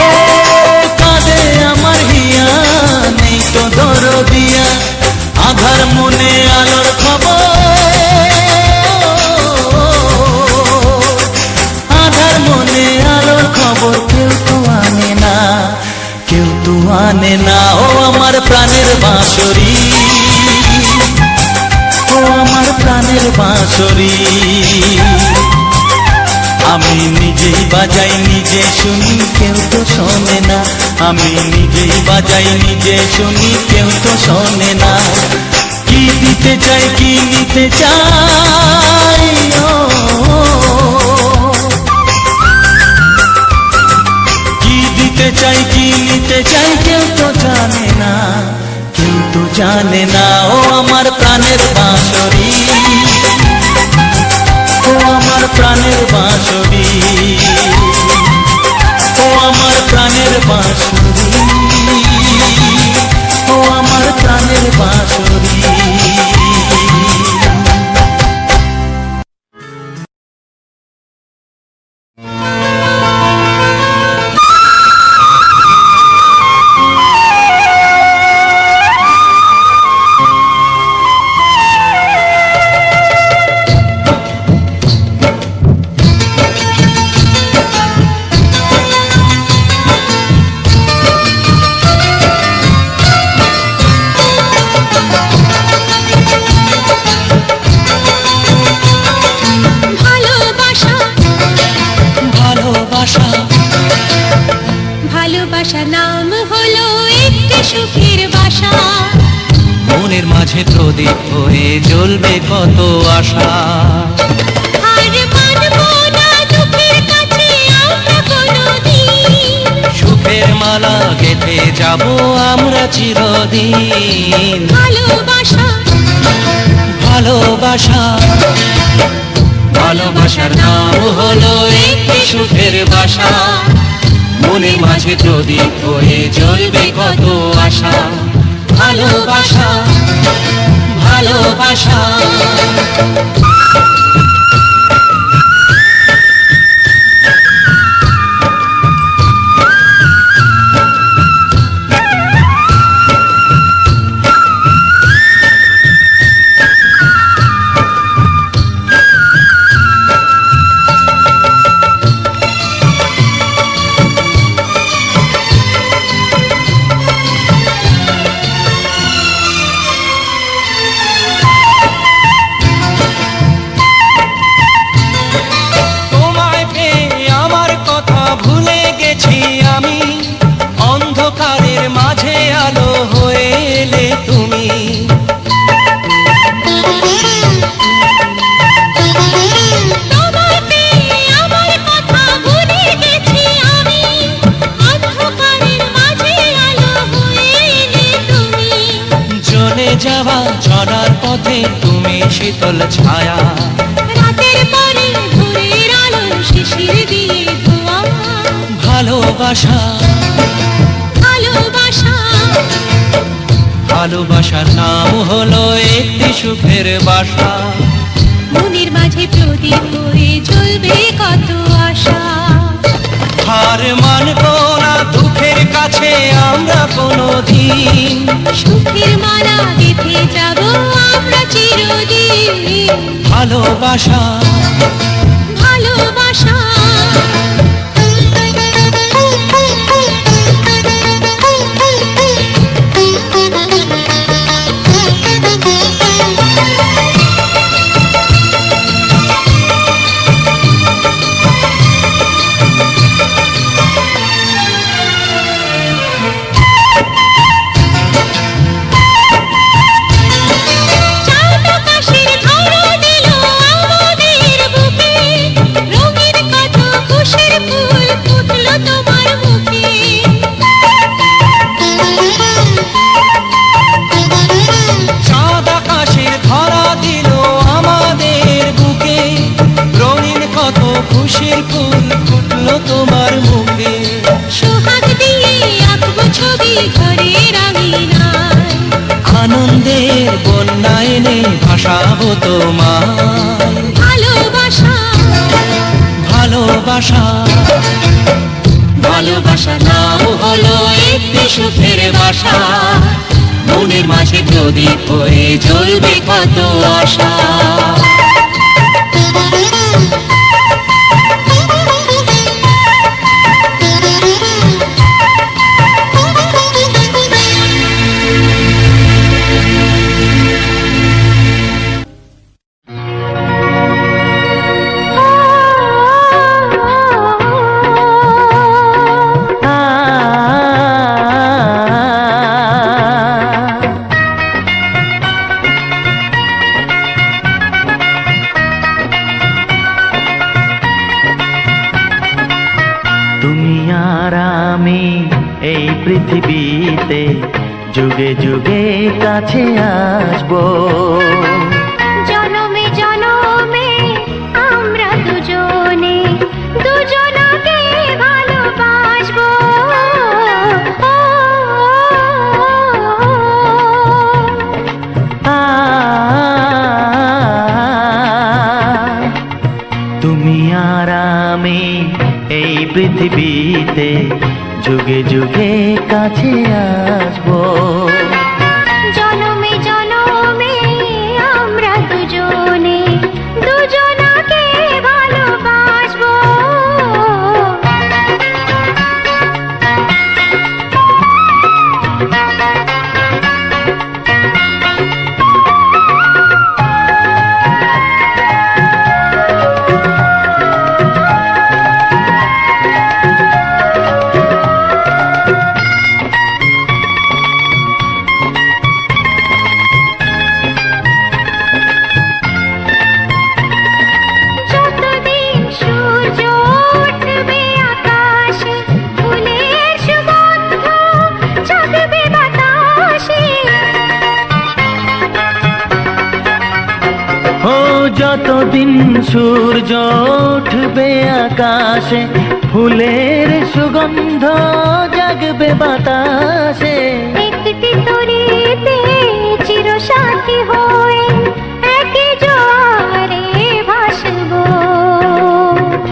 ও কাঁদে আমার হিয়া নিত দরদিয়া, আধার মনে আলোর খবর, আধার মনে আলোর খবর, কেউ তো আনে না, কেউ তো আনে না। ও আমার প্রাণের বাঁশরি, ও আমার প্রাণের বাঁশরি, আমি নিজেই বাজাই নিজে শুনি কেউ তো শোনে না, আমি নিজেই বাজাই নিজে শুনি কেউ তো শোনে না। কি দিতে চাই, কি নিতে চাই, ও কি দিতে চাই, কি নিতে চাই, কেউ তো জানে না, কেউ তো জানে না। ও আমার প্রাণের বাঁশরি, ও আমার প্রাণের বাঁশরি, ও আমার প্রাণের বাঁশরি, ও আমার প্রাণের বাঁশরি। মাঝে প্রদীপ হয়ে জ্বলবে কত আশা। আর মানবো না দুঃখের কাছে আমরা কোনোদিন, সুখের মালা গেঁথে যাব আমরা চিরদিন। ভালোবাসা ভালোবাসা ভালোবাসার নাম হলো একটি সুখের বাসা, মনের মাঝে প্রদীপ হয়ে জ্বলবে কত আশা। ভালোবাসা ভালোবাসা তোমায় পেয়ে আমার কথা ভুলে গেছি আমি, অন্ধকারের মাঝে আলো হয়ে এলে তুমি। তোমায় পেয়ে আমার কথা ভুলে গেছি আমি, অন্ধকারের মাঝে আলো হয়ে এলে তুমি। চলে যাওয়া চলার পথে তুমি শীতল ছায়া, রাতের পরে ভোরের আলো শিশির দিয়ে ধোয়া। ভালোবাসা ভালোবাসা ভালোবাসার নাম হলো একটি সুখের বাসা, মনের মাঝে প্রদীপ হয়ে জ্বলবে কত আশা। হার মানবো না দুঃখের কাছে আমরা কোনোদিন। সুখের মালা গেঁথে যাব আমরা চিরদিন। ভালোবাসা ভালোবাসা চাঁদ আকাশের ধরা দিল আমাদের বুকে, রঙিন কত খুশির ফুল ফুটলো তোমার মুখে। চাঁদ আকাশের ধরা দিল আমাদের বুকে, রঙিন কত খুশির ফুল ফুটলো তোমার মুখে। সোহাগ দিয়ে আঁকবো ছবি ঘরের আঙিনায়, আনন্দের বন্যা এনে ভাসাবো তোমায়। ভালোবাসা ভালোবাসা ভালোবাসার নাম হলো একটি সুখের বাসা, মনের মাঝে প্রদীপ হয়ে জ্বলবে কত আশা। তুমি আর আমি এই পৃথিবীতে যুগে যুগে কাছে আসবো। জনমে জনমে আমরা দুজনে দুজনকে ভালোবাসবো। তুমি আর আমি এই পৃথিবীতে যুগে যুগে কাছে আসবো। জনমে জনমে আমরা দুজনে দুজনকে ভালোবাসবো। যতদিন সূর্য উঠবে আকাশে, ফুলের সুগন্ধ জাগবে বাতাসে। একটি তরিতে চিরসাথী হয়ে একই জোয়ারে ভাসবো।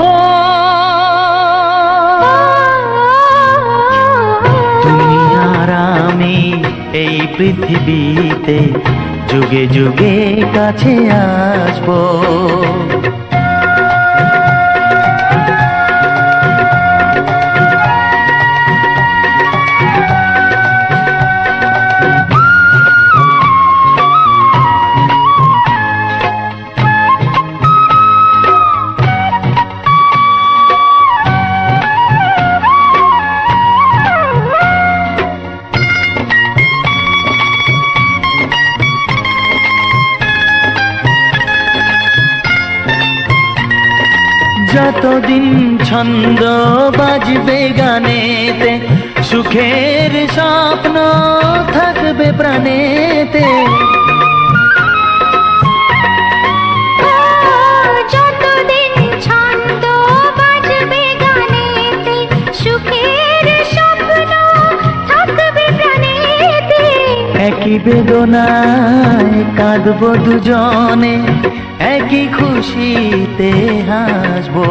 ও তুমি আর আমি এই পৃথিবীতে যুগে যুগে কাছে আসবো। যতদিন ছন্দ বাজবে গানেতে, সুখের স্বপ্ন থাকবে প্রাণেতে। যতদিন ছন্দ বাজবে গানেতে, সুখের স্বপ্ন থাকবে প্রাণেতে। একই বেদনায় কাঁদবো দুজনে, একই খুশিতে হাসবো।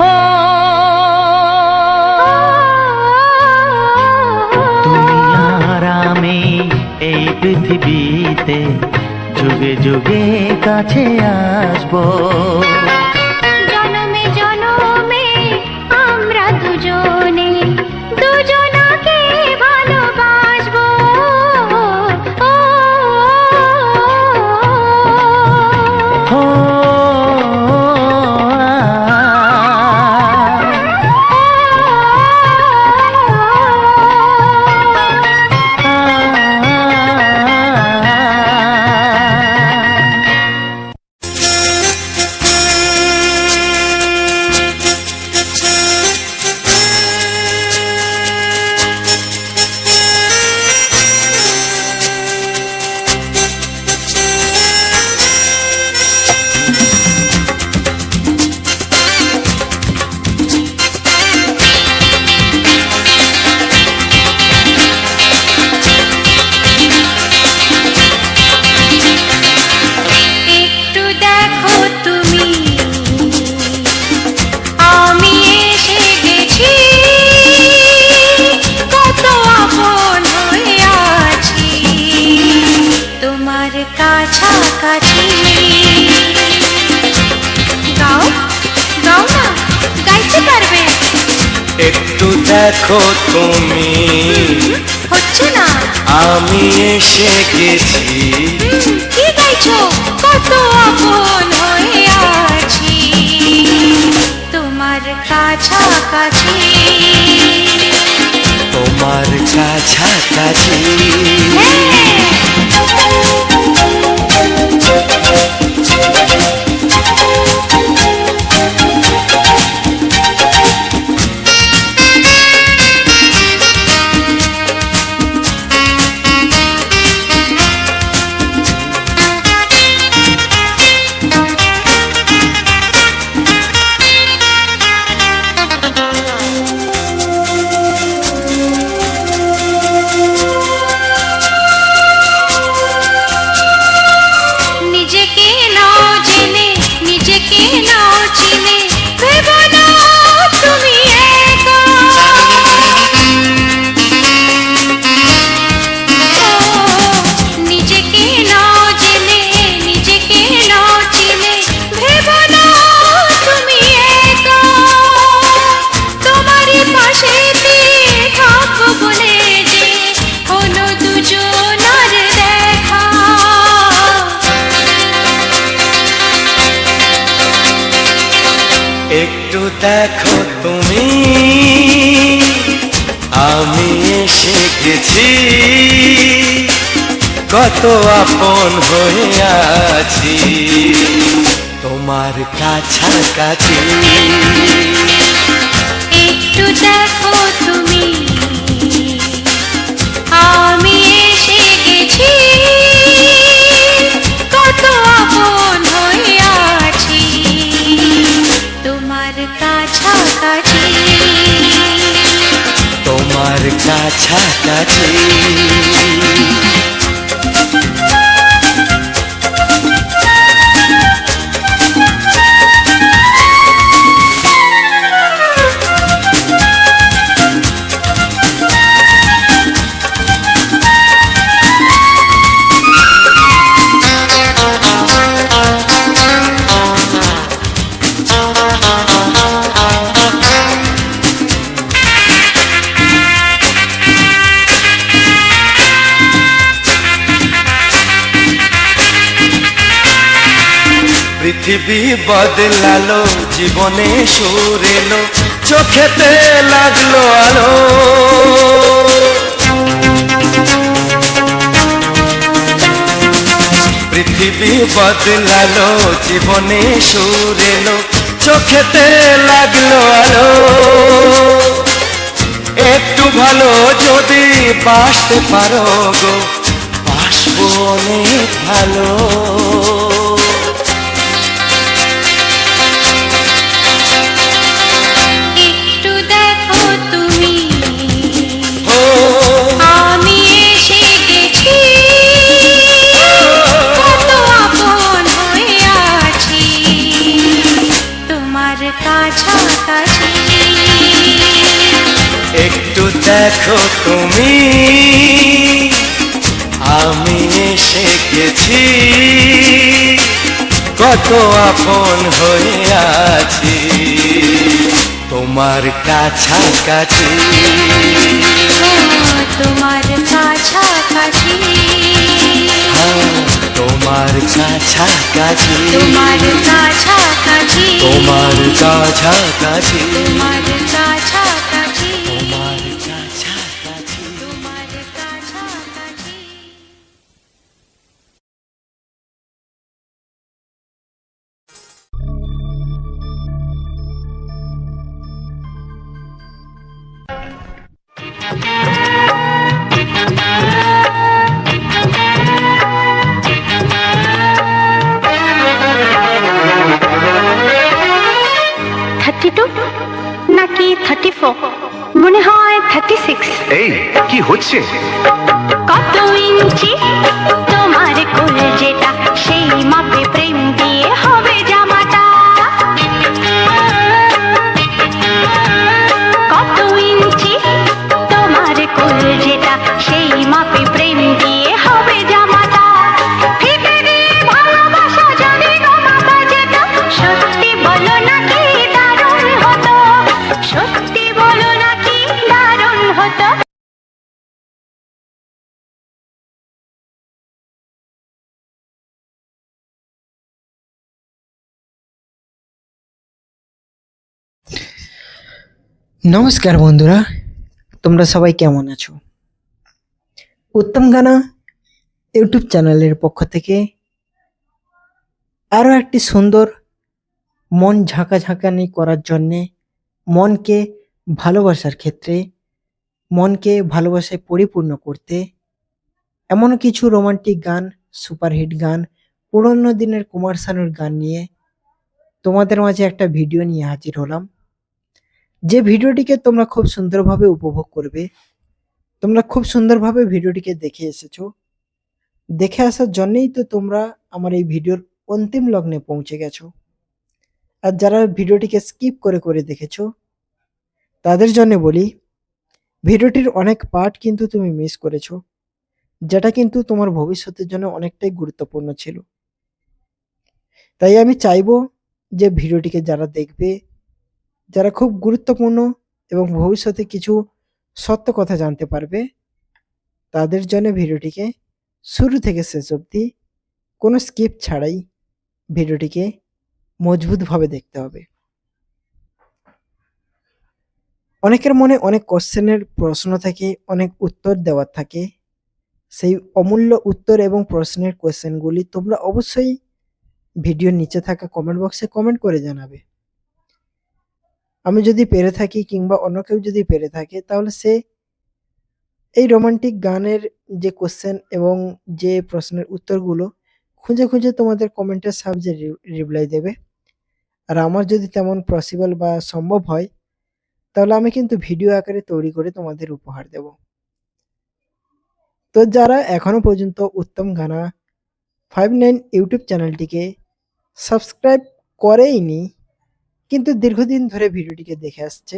ও তুমি আর আমি এই পৃথিবীতে যুগে যুগে কাছে আসবো। জনমে জনমে আমরা দুজনে দুজনাকে ভালোবাসবো। কাছাকাছি গাও গাও না, গাইতে পারবে? একটু দেখো তুমি, হচ্ছে না। আমি এসে গেছি। কি গাইছো? কত আপন হয়ে আছি তোমার কাছাকাছি, তোমার কাছাকাছি। একটু দেখো তুমি, আমি এসে গেছি। কত আপন হয়ে আছি তোমার কাছাকাছি। একটু দেখো তুমি, আমি এসে গেছি। কত আপন কাছাকাছি। পৃথিবী বদলালো, জীবনে সুর এলো, চোখেতে লাগলো আলো। পৃথিবী বদলালো, জীবনে সুর এলো, চোখেতে লাগলো আলো। একটু ভালো যদি বাসতে পারো গো, বাসবো অনেক ভালো। একটু দেখো তুমি, আমি এসে গেছি, কত আপন হয়ে আছি তোমার কাছাকাছি। একটু দেখো তুমি, আমি এসে গেছি, কত আপন হয়ে আছি তোমার কাছাকাছি। তোমার কাছাকাছি, তোমার কাছাকাছি, তোমার কাছাকাছি, তোমার কাছাকাছি, তোমার কাছাকাছি, তোমার কাছাকাছি। তোমার কাছাকাছি। নাকি 34, মনে হয় 36। এই কি হচ্ছে? কত ইঞ্চি তোমার কোল যেটা, সেই মাপে প্রেম দিয়ে হবে জামাটা। কত ইঞ্চি তোমার কোল যেটা, সেই মাপে প্রেম দিয়ে হবে জামাটা। ফিতে দিয়ে ভালোবাসা যদি গো মাপা যেত, সত্যি বলো নাকি দারুণ হতো, সত্যি বলো নাকি দারুণ হতো। নমস্কার বন্ধুরা, তোমরা সবাই কেমন আছো? উত্তম গানা ইউটিউব চ্যানেলের পক্ষ থেকে আরও একটি সুন্দর মন ঝাঁকাঝাঁকানি করার জন্যে, মনকে ভালোবাসার ক্ষেত্রে, মনকে ভালোবাসায় পরিপূর্ণ করতে এমন কিছু রোমান্টিক গান, সুপারহিট গান, পুরনো দিনের কুমার শানুর গান নিয়ে তোমাদের মাঝে একটা ভিডিও নিয়ে হাজির হলাম। যে ভিডিওটিকে তোমরা খুব সুন্দরভাবে উপভোগ করবে। তোমরা খুব সুন্দরভাবে ভিডিওটিকে দেখে এসেছো, দেখে আসার জন্যই তো তোমরা আমার এই ভিডিওর অন্তিম লগ্নে পৌঁছে গেছো। আর যারা ভিডিওটিকে স্কিপ করে করে দেখেছো, তাদের জন্য বলি, ভিডিওটির অনেক পার্ট কিন্তু তুমি মিস করেছো, যেটা কিন্তু তোমার ভবিষ্যতের জন্য অনেকটাই গুরুত্বপূর্ণ ছিল। তাই আমি চাইবো যে ভিডিওটিকে যারা দেখবে, যারা খুব গুরুত্বপূর্ণ এবং ভবিষ্যতে কিছু সত্য কথা জানতে পারবে, তাদের জন্য ভিডিওটিকে শুরু থেকে শেষ অবধি কোনো স্কিপ ছাড়াই ভিডিওটিকে মজবুতভাবে দেখতে হবে। অনেকের মনে অনেক কোশ্চেনের প্রশ্ন থাকে, অনেক উত্তর দেওয়ার থাকে। সেই অমূল্য উত্তর এবং প্রশ্নের কোশ্চেনগুলি তোমরা অবশ্যই ভিডিওর নিচে থাকা কমেন্ট বক্সে কমেন্ট করে জানাবে। আমি যদি পেরে থাকি কিংবা অন্য কেউ যদি পেরে থাকে, তাহলে সে এই রোমান্টিক গানের যে কোশ্চেন এবং যে প্রশ্নের উত্তরগুলো খুঁজে খুঁজে তোমাদের কমেন্টের সাহায্যে রিপ্লাই দেবে। আর আমার যদি তেমন পসিবল বা সম্ভব হয়, তাহলে আমি কিন্তু ভিডিও আকারে তৈরি করে তোমাদের উপহার দেব। তো যারা এখনো পর্যন্ত উত্তম গানা 59 ইউটিউব চ্যানেলটিকে সাবস্ক্রাইব করেইনি কিন্তু দীর্ঘদিন ধরে ভিডিওটিকে দেখে আসছে,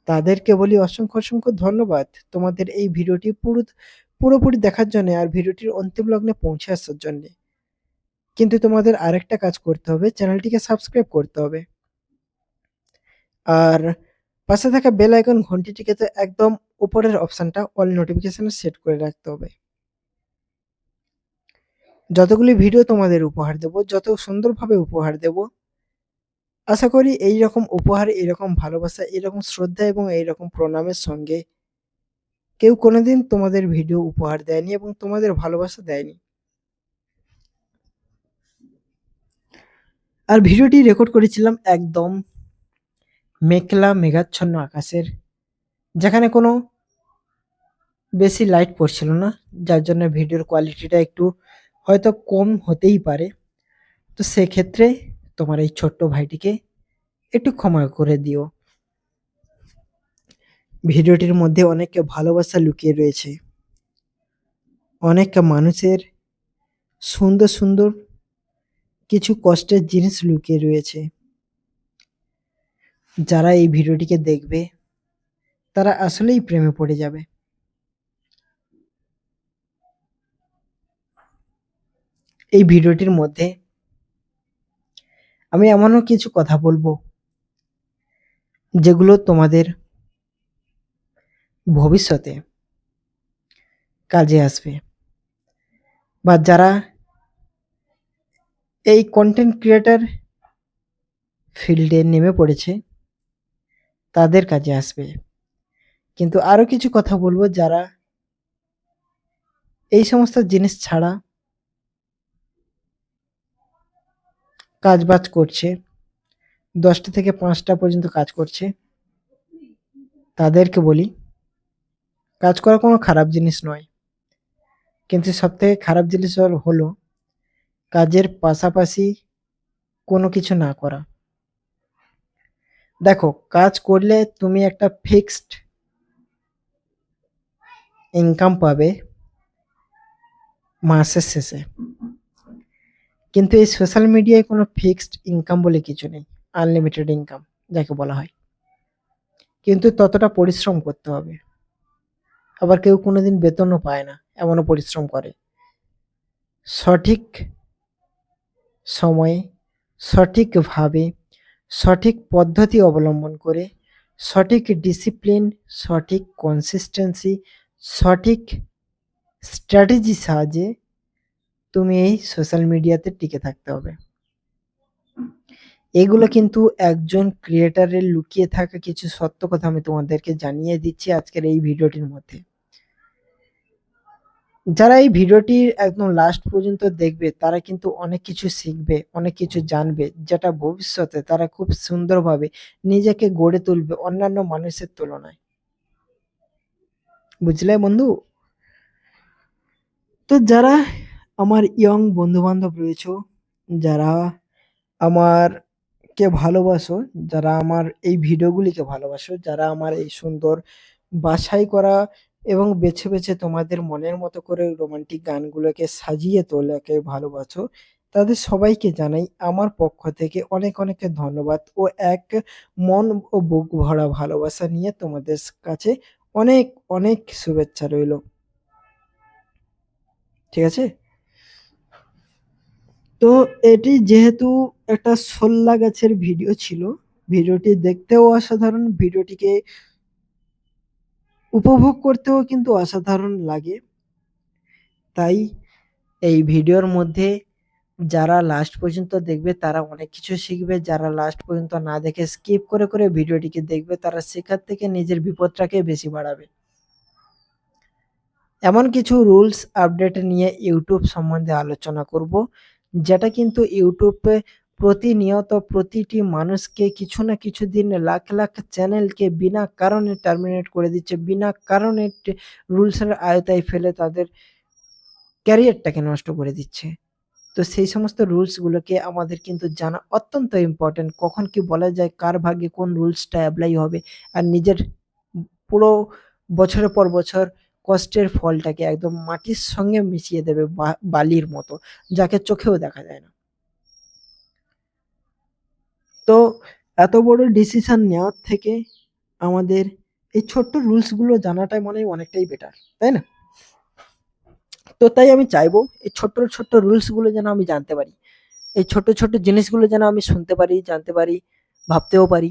তাদেরকে বলি অসংখ্য অসংখ্য ধন্যবাদ তোমাদের এই ভিডিওটি পুরোপুরি দেখার জন্য আর ভিডিওটির অন্তিম লগ্নে পৌঁছে আসার জন্য। কিন্তু তোমাদের আরেকটা কাজ করতে হবে, চ্যানেলটিকে সাবস্ক্রাইব করতে হবে আর পাশে থাকা বেল আইকন ঘন্টিটিকে তো একদম উপরের অপশনটা অল নোটিফিকেশনে সেট করে রাখতে হবে। যতগুলি ভিডিও তোমাদের উপহার দেব, যত সুন্দরভাবে উপহার দেব, আশা করি এইরকম উপহার, এইরকম ভালোবাসা, এইরকম শ্রদ্ধা এবং এইরকম প্রণামের সঙ্গে কেউ কোনোদিন তোমাদের ভিডিও উপহার দেয়নি এবং তোমাদের ভালোবাসা দেয়নি। আর ভিডিওটি রেকর্ড করেছিলাম একদম মেঘলা মেঘাচ্ছন্ন আকাশের, যেখানে কোনো বেশি লাইট পড়ছিল না, যার জন্য ভিডিওর কোয়ালিটিটা একটু হয়তো কম হতেই পারে। তো সেক্ষেত্রে তোমার এই ছোট্ট ভাইটিকে একটু ক্ষমা করে দিও। ভিডিওটির মধ্যে অনেক ভালোবাসা লুকিয়ে রয়েছে, অনেক মানুষের সুন্দর সুন্দর কিছু কষ্টের জিনিস লুকিয়ে রয়েছে। যারা এই ভিডিওটিকে দেখবে তারা আসলেই প্রেমে পড়ে যাবে। এই ভিডিওটির মধ্যে আমি এমনও কিছু কথা বলবো যেগুলো তোমাদের ভবিষ্যতে কাজে আসবে, বা যারা এই কন্টেন্ট ক্রিয়েটর ফিল্ডে নেমে পড়েছে তাদের কাজে আসবে। কিন্তু আরো কিছু কথা বলবো যারা এই সমস্ত জিনিস ছাড়া কাজবাজ করছে, 10টা থেকে 5টা পর্যন্ত কাজ করছে, তাদেরকে বলি কাজ করা কোনো খারাপ জিনিস নয়, কিন্তু সবথেকে খারাপ জিনিস হলো কাজের পাশাপাশি কোনো কিছু না করা। দেখো, কাজ করলে তুমি একটা ফিক্সড ইনকাম পাবে মাসের শেষে, কিন্তু এই সোশ্যাল মিডিয়ায় কোনো ফিক্সড ইনকাম বলে কিছু নেই, আনলিমিটেড ইনকাম যাকে বলা হয়, কিন্তু ততটা পরিশ্রম করতে হবে। আবার কেউ কোনোদিন বেতনও পায় না, এমনও পরিশ্রম করে। সঠিক সময়ে, সঠিকভাবে, সঠিক পদ্ধতি অবলম্বন করে, সঠিক ডিসিপ্লিন, সঠিক কনসিস্টেন্সি, সঠিক স্ট্র্যাটেজি সাহায্যে তুমি এই সোশ্যাল মিডিয়াতে টিকে থাকতে হবে। এগুলো কিন্তু একজন ক্রিয়েটারের লুকিয়ে থাকা কিছু সত্য কথা আমি তোমাদেরকে জানিয়ে দিচ্ছি আজকের এই ভিডিওটির মধ্যে। যারা এই ভিডিওটির একদম লাস্ট পর্যন্ত দেখবে তারা কিন্তু অনেক কিছু শিখবে, অনেক কিছু জানবে, যেটা ভবিষ্যতে তারা খুব সুন্দরভাবে নিজেকে গড়ে তুলবে অন্যান্য মানুষের তুলনায়। বুঝলে বন্ধু? তো যারা আমার ইয়ং বন্ধু বান্ধব রয়েছে, যারা আমারকে ভালোবাসো, যারা আমার এই ভিডিওগুলিকে ভালোবাসো, যারা আমার এই সুন্দর বাছাই করা এবং বেছে বেছে তোমাদের মনের মতো করে রোমান্টিক গানগুলোকে সাজিয়ে তোলাকে ভালোবাসো, তাদের সবাইকে জানাই আমার পক্ষ থেকে অনেক অনেক ধন্যবাদ ও এক মন ও বুক ভরা ভালোবাসা নিয়ে তোমাদের কাছে অনেক অনেক শুভেচ্ছা রইল। ঠিক আছে? তো এটি যেহেতু একটা শোল্লা গাছের ভিডিও ছিল, ভিডিওটি দেখতেও অসাধারণ, ভিডিওটিকে উপভোগ করতেও কিন্তু অসাধারণ লাগে। তাই এই ভিডিওর মধ্যে যারা লাস্ট পর্যন্ত দেখবে তারা অনেক কিছু শিখবে, যারা লাস্ট পর্যন্ত না দেখে স্কিপ করে করে ভিডিওটিকে দেখবে তারা শেখার থেকে নিজের বিপদটাকে বেশি বাড়াবে। এমন কিছু রুলস আপডেট নিয়ে ইউটিউব সম্বন্ধে আলোচনা করব, যেটা কিন্তু ইউটিউবে প্রতিনিয়ত প্রতিটি মানুষকে কিছু না কিছু দিন লাখ লাখ চ্যানেলকে বিনা কারণে টার্মিনেট করে দিচ্ছে, বিনা কারণে রুলসের আয়তায় ফেলে তাদের ক্যারিয়ারটাকে নষ্ট করে দিচ্ছে। তো সেই সমস্ত রুলসগুলোকে আমাদের কিন্তু জানা অত্যন্ত ইম্পর্টেন্ট। কখন কি বলা যায়, কার ভাগ্যে কোন রুলসটা এপ্লাই হবে, আর নিজের পুরো বছরের পর বছর কষ্টের ফলটাকে একদম মাটির সঙ্গে মিশিয়ে দেবে বালির মতো, যাকে চোখেও দেখা যায় না। তো এত বড় ডিসিশন নেওয়ার থেকে আমাদের এই ছোট্ট রুলসগুলো জানাটাই মনে হয় অনেকটাই বেটার, তাই না? তো তাই আমি চাইবো এই ছোট্ট ছোট্ট রুলসগুলো যেন আমি জানতে পারি, এই ছোট ছোট জিনিসগুলো যেন আমি শুনতে পারি, জানতে পারি, ভাবতেও পারি,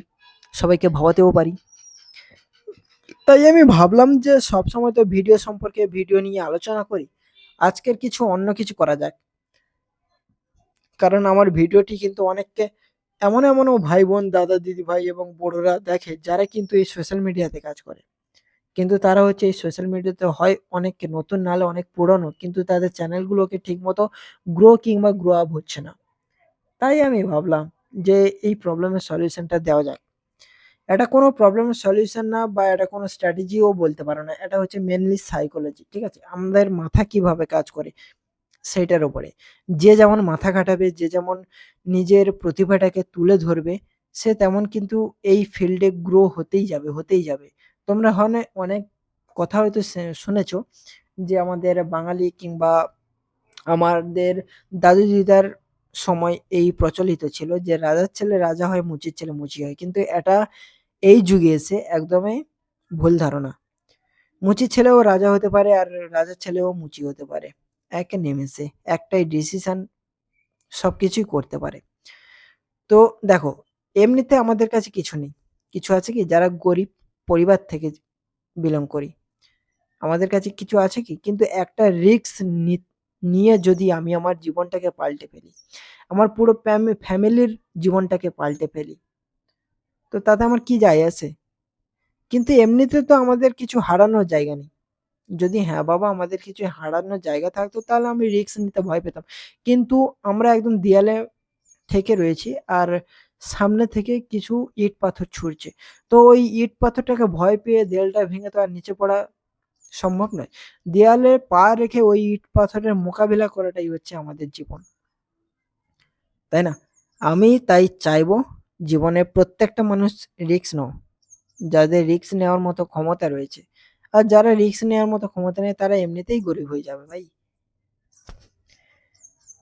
সবাইকে ভাবাতেও পারি। তাই আমি ভাবলাম যে সবসময় তো ভিডিও সম্পর্কে ভিডিও নিয়ে আলোচনা করি, আজকের কিছু অন্য কিছু করা যাক। কারণ আমার ভিডিওটি কিন্তু অনেককে এমনও ভাই বোন, দাদা দিদি ভাই এবং বড়রা দেখে, যারা কিন্তু এই সোশ্যাল মিডিয়াতে কাজ করে, কিন্তু তারা হচ্ছে এই সোশ্যাল মিডিয়াতে হয় অনেক নতুন, নাহলে অনেক পুরনো, কিন্তু তাদের চ্যানেলগুলোকে ঠিক মতো গ্রো আপ হচ্ছে না। তাই আমি ভাবলাম যে এই প্রবলেমের সলিউশনটা দেওয়া যাক। এটা কোনো প্রবলেমের সলিউশন না, বা এটা কোনো স্ট্র্যাটেজিও বলতে পারো না, এটা হচ্ছে মেনলি সাইকোলজি, ঠিক আছে? আমাদের মাথা কিভাবে কাজ করে সেইটার উপরে। যে যেমন মাথা খাটাবে, যে যেমন নিজের প্রতিভাটাকে তুলে ধরবে, সে তেমন কিন্তু এই ফিল্ডে গ্রো হতেই যাবে। তোমরা অনেক কথা হয়তো শুনেছো যে আমাদের বাঙালি কিংবা আমাদের দাদু দিদার সময় এই প্রচলিত ছিল যে রাজার ছেলে রাজা হয়, মুচির ছেলে মুচি হয়। কিন্তু এটা এই যুগে এসে একদমই ভুল ধারণা। মুচির ছেলেও রাজা হতে পারে, আর রাজার ছেলেও মুচি হতে পারে। এক নিমেষে একটাই ডিসিশন সবকিছুই করতে পারে। তো দেখো, এমনিতে আমাদের কাছে কিছু নেই। কিছু আছে কি, যারা গরিব পরিবার থেকে বিলং করি, আমাদের কাছে কিছু আছে কি? কিন্তু একটা রিস্ক নিয়ে যদি আমি আমার জীবনটাকে পাল্টে ফেলি, আমার পুরো ফ্যামিলির জীবনটাকে পাল্টে ফেলি, তো তাতে আমার কি যায় আসে? কিন্তু এমনিতে তো আমাদের কিছু হারানোর জায়গা নেই। যদি হ্যাঁ বাবা, আমাদের কিছু হারানোর জায়গা থাকতো, তাহলে আমি রিস্ক নিতে ভয় পেতাম। কিন্তু আমরা একদম দেয়ালে ঠেকে রয়েছি, আর সামনে থেকে কিছু ইট পাথর ছুঁড়ছে। তো ওই ইট পাথরটাকে ভয় পেয়ে দেয়ালটা ভেঙে তো আর নিচে পড়া সম্ভব নয়। দেয়ালে পা রেখে ওই ইট পাথরের মোকাবিলা করাটাই হচ্ছে আমাদের জীবন, তাই না? আমি তাই চাইবো জীবনের প্রত্যেকটা মানুষ রিস্ক নাও, যাদের রিস্ক নেওয়ার মতো ক্ষমতা রয়েছে। আর যারা রিস্ক নেওয়ার মতো ক্ষমতা নেই, তারা এমনিতেই গরিব হয়ে যাবে ভাই।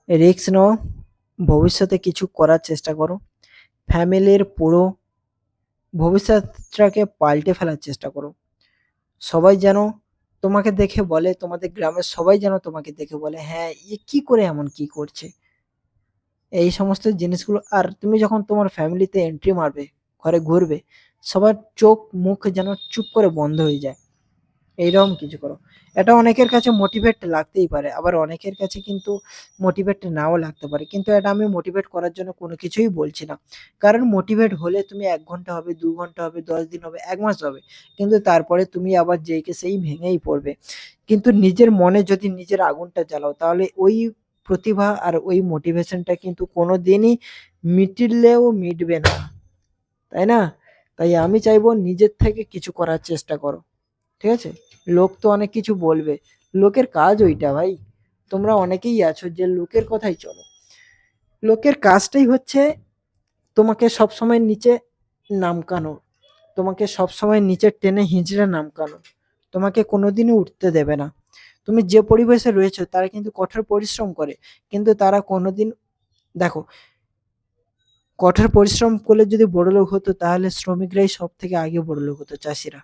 রিস্ক নাও, ভবিষ্যতে কিছু করার চেষ্টা করো, ফ্যামিলির পুরো ভবিষ্যৎটাকে পাল্টে ফেলার চেষ্টা করো। সবাই যেন তোমাকে দেখে বলে, তোমাদের গ্রামের সবাই যেন তোমাকে দেখে বলে, হ্যাঁ এ কি করে এমন কি করছে, এই সমস্ত জিনিসগুলো। আর তুমি যখন তোমার ফ্যামিলিতে এন্ট্রি মারবে, ঘরে ঘুরবে, সবার চোখ মুখ যেন চুপ করে বন্ধ হয়ে যায়, এইরকম কিছু করো। এটা অনেকের কাছে মোটিভেট লাগতেই পারে, আবার অনেকের কাছে কিন্তু মোটিভেট নাও লাগতে পারে, কিন্তু এটা আমি মোটিভেট করার জন্য কোনো কিছুই বলছি না। কারণ মোটিভেট হলে তুমি ১ ঘন্টা হবে, ২ ঘন্টা হবে, ১০ দিন হবে, ১ মাস হবে, কিন্তু তারপরে তুমি আবার যেইকে সেই ভেঙেই পড়বে। কিন্তু নিজের মনে যদি নিজের আগুনটা জ্বালাও, তাহলে ওই প্রতিভা আর ওই মোটিভেশনটা কিন্তু কোনোদিনই মিটবে না, তাই না? তাই আমি চাইবো নিজের থেকে কিছু করার চেষ্টা করো, ঠিক আছে? লোক তো অনেক কিছু বলবে, লোকের কাজ ওইটা ভাই। তোমরা অনেকেই আছো যে লোকের কথাই চলো। লোকের কাজটাই হচ্ছে তোমাকে সবসময় নিচে নামকানো, তোমাকে সবসময় নিচে টেনে হিঁচড়ে নামকানো, তোমাকে কোনোদিনই উঠতে দেবে না। তুমি যে পরিবেশে রয়েছো, তারা কিন্তু কঠোর পরিশ্রম করে, কিন্তু তারা কোনোদিন, দেখো, কঠোর পরিশ্রম করলে যদি বড়লোক হতো, তাহলে শ্রমিকরাই সব থেকে আগে বড়লোক হতো, চাষিরা।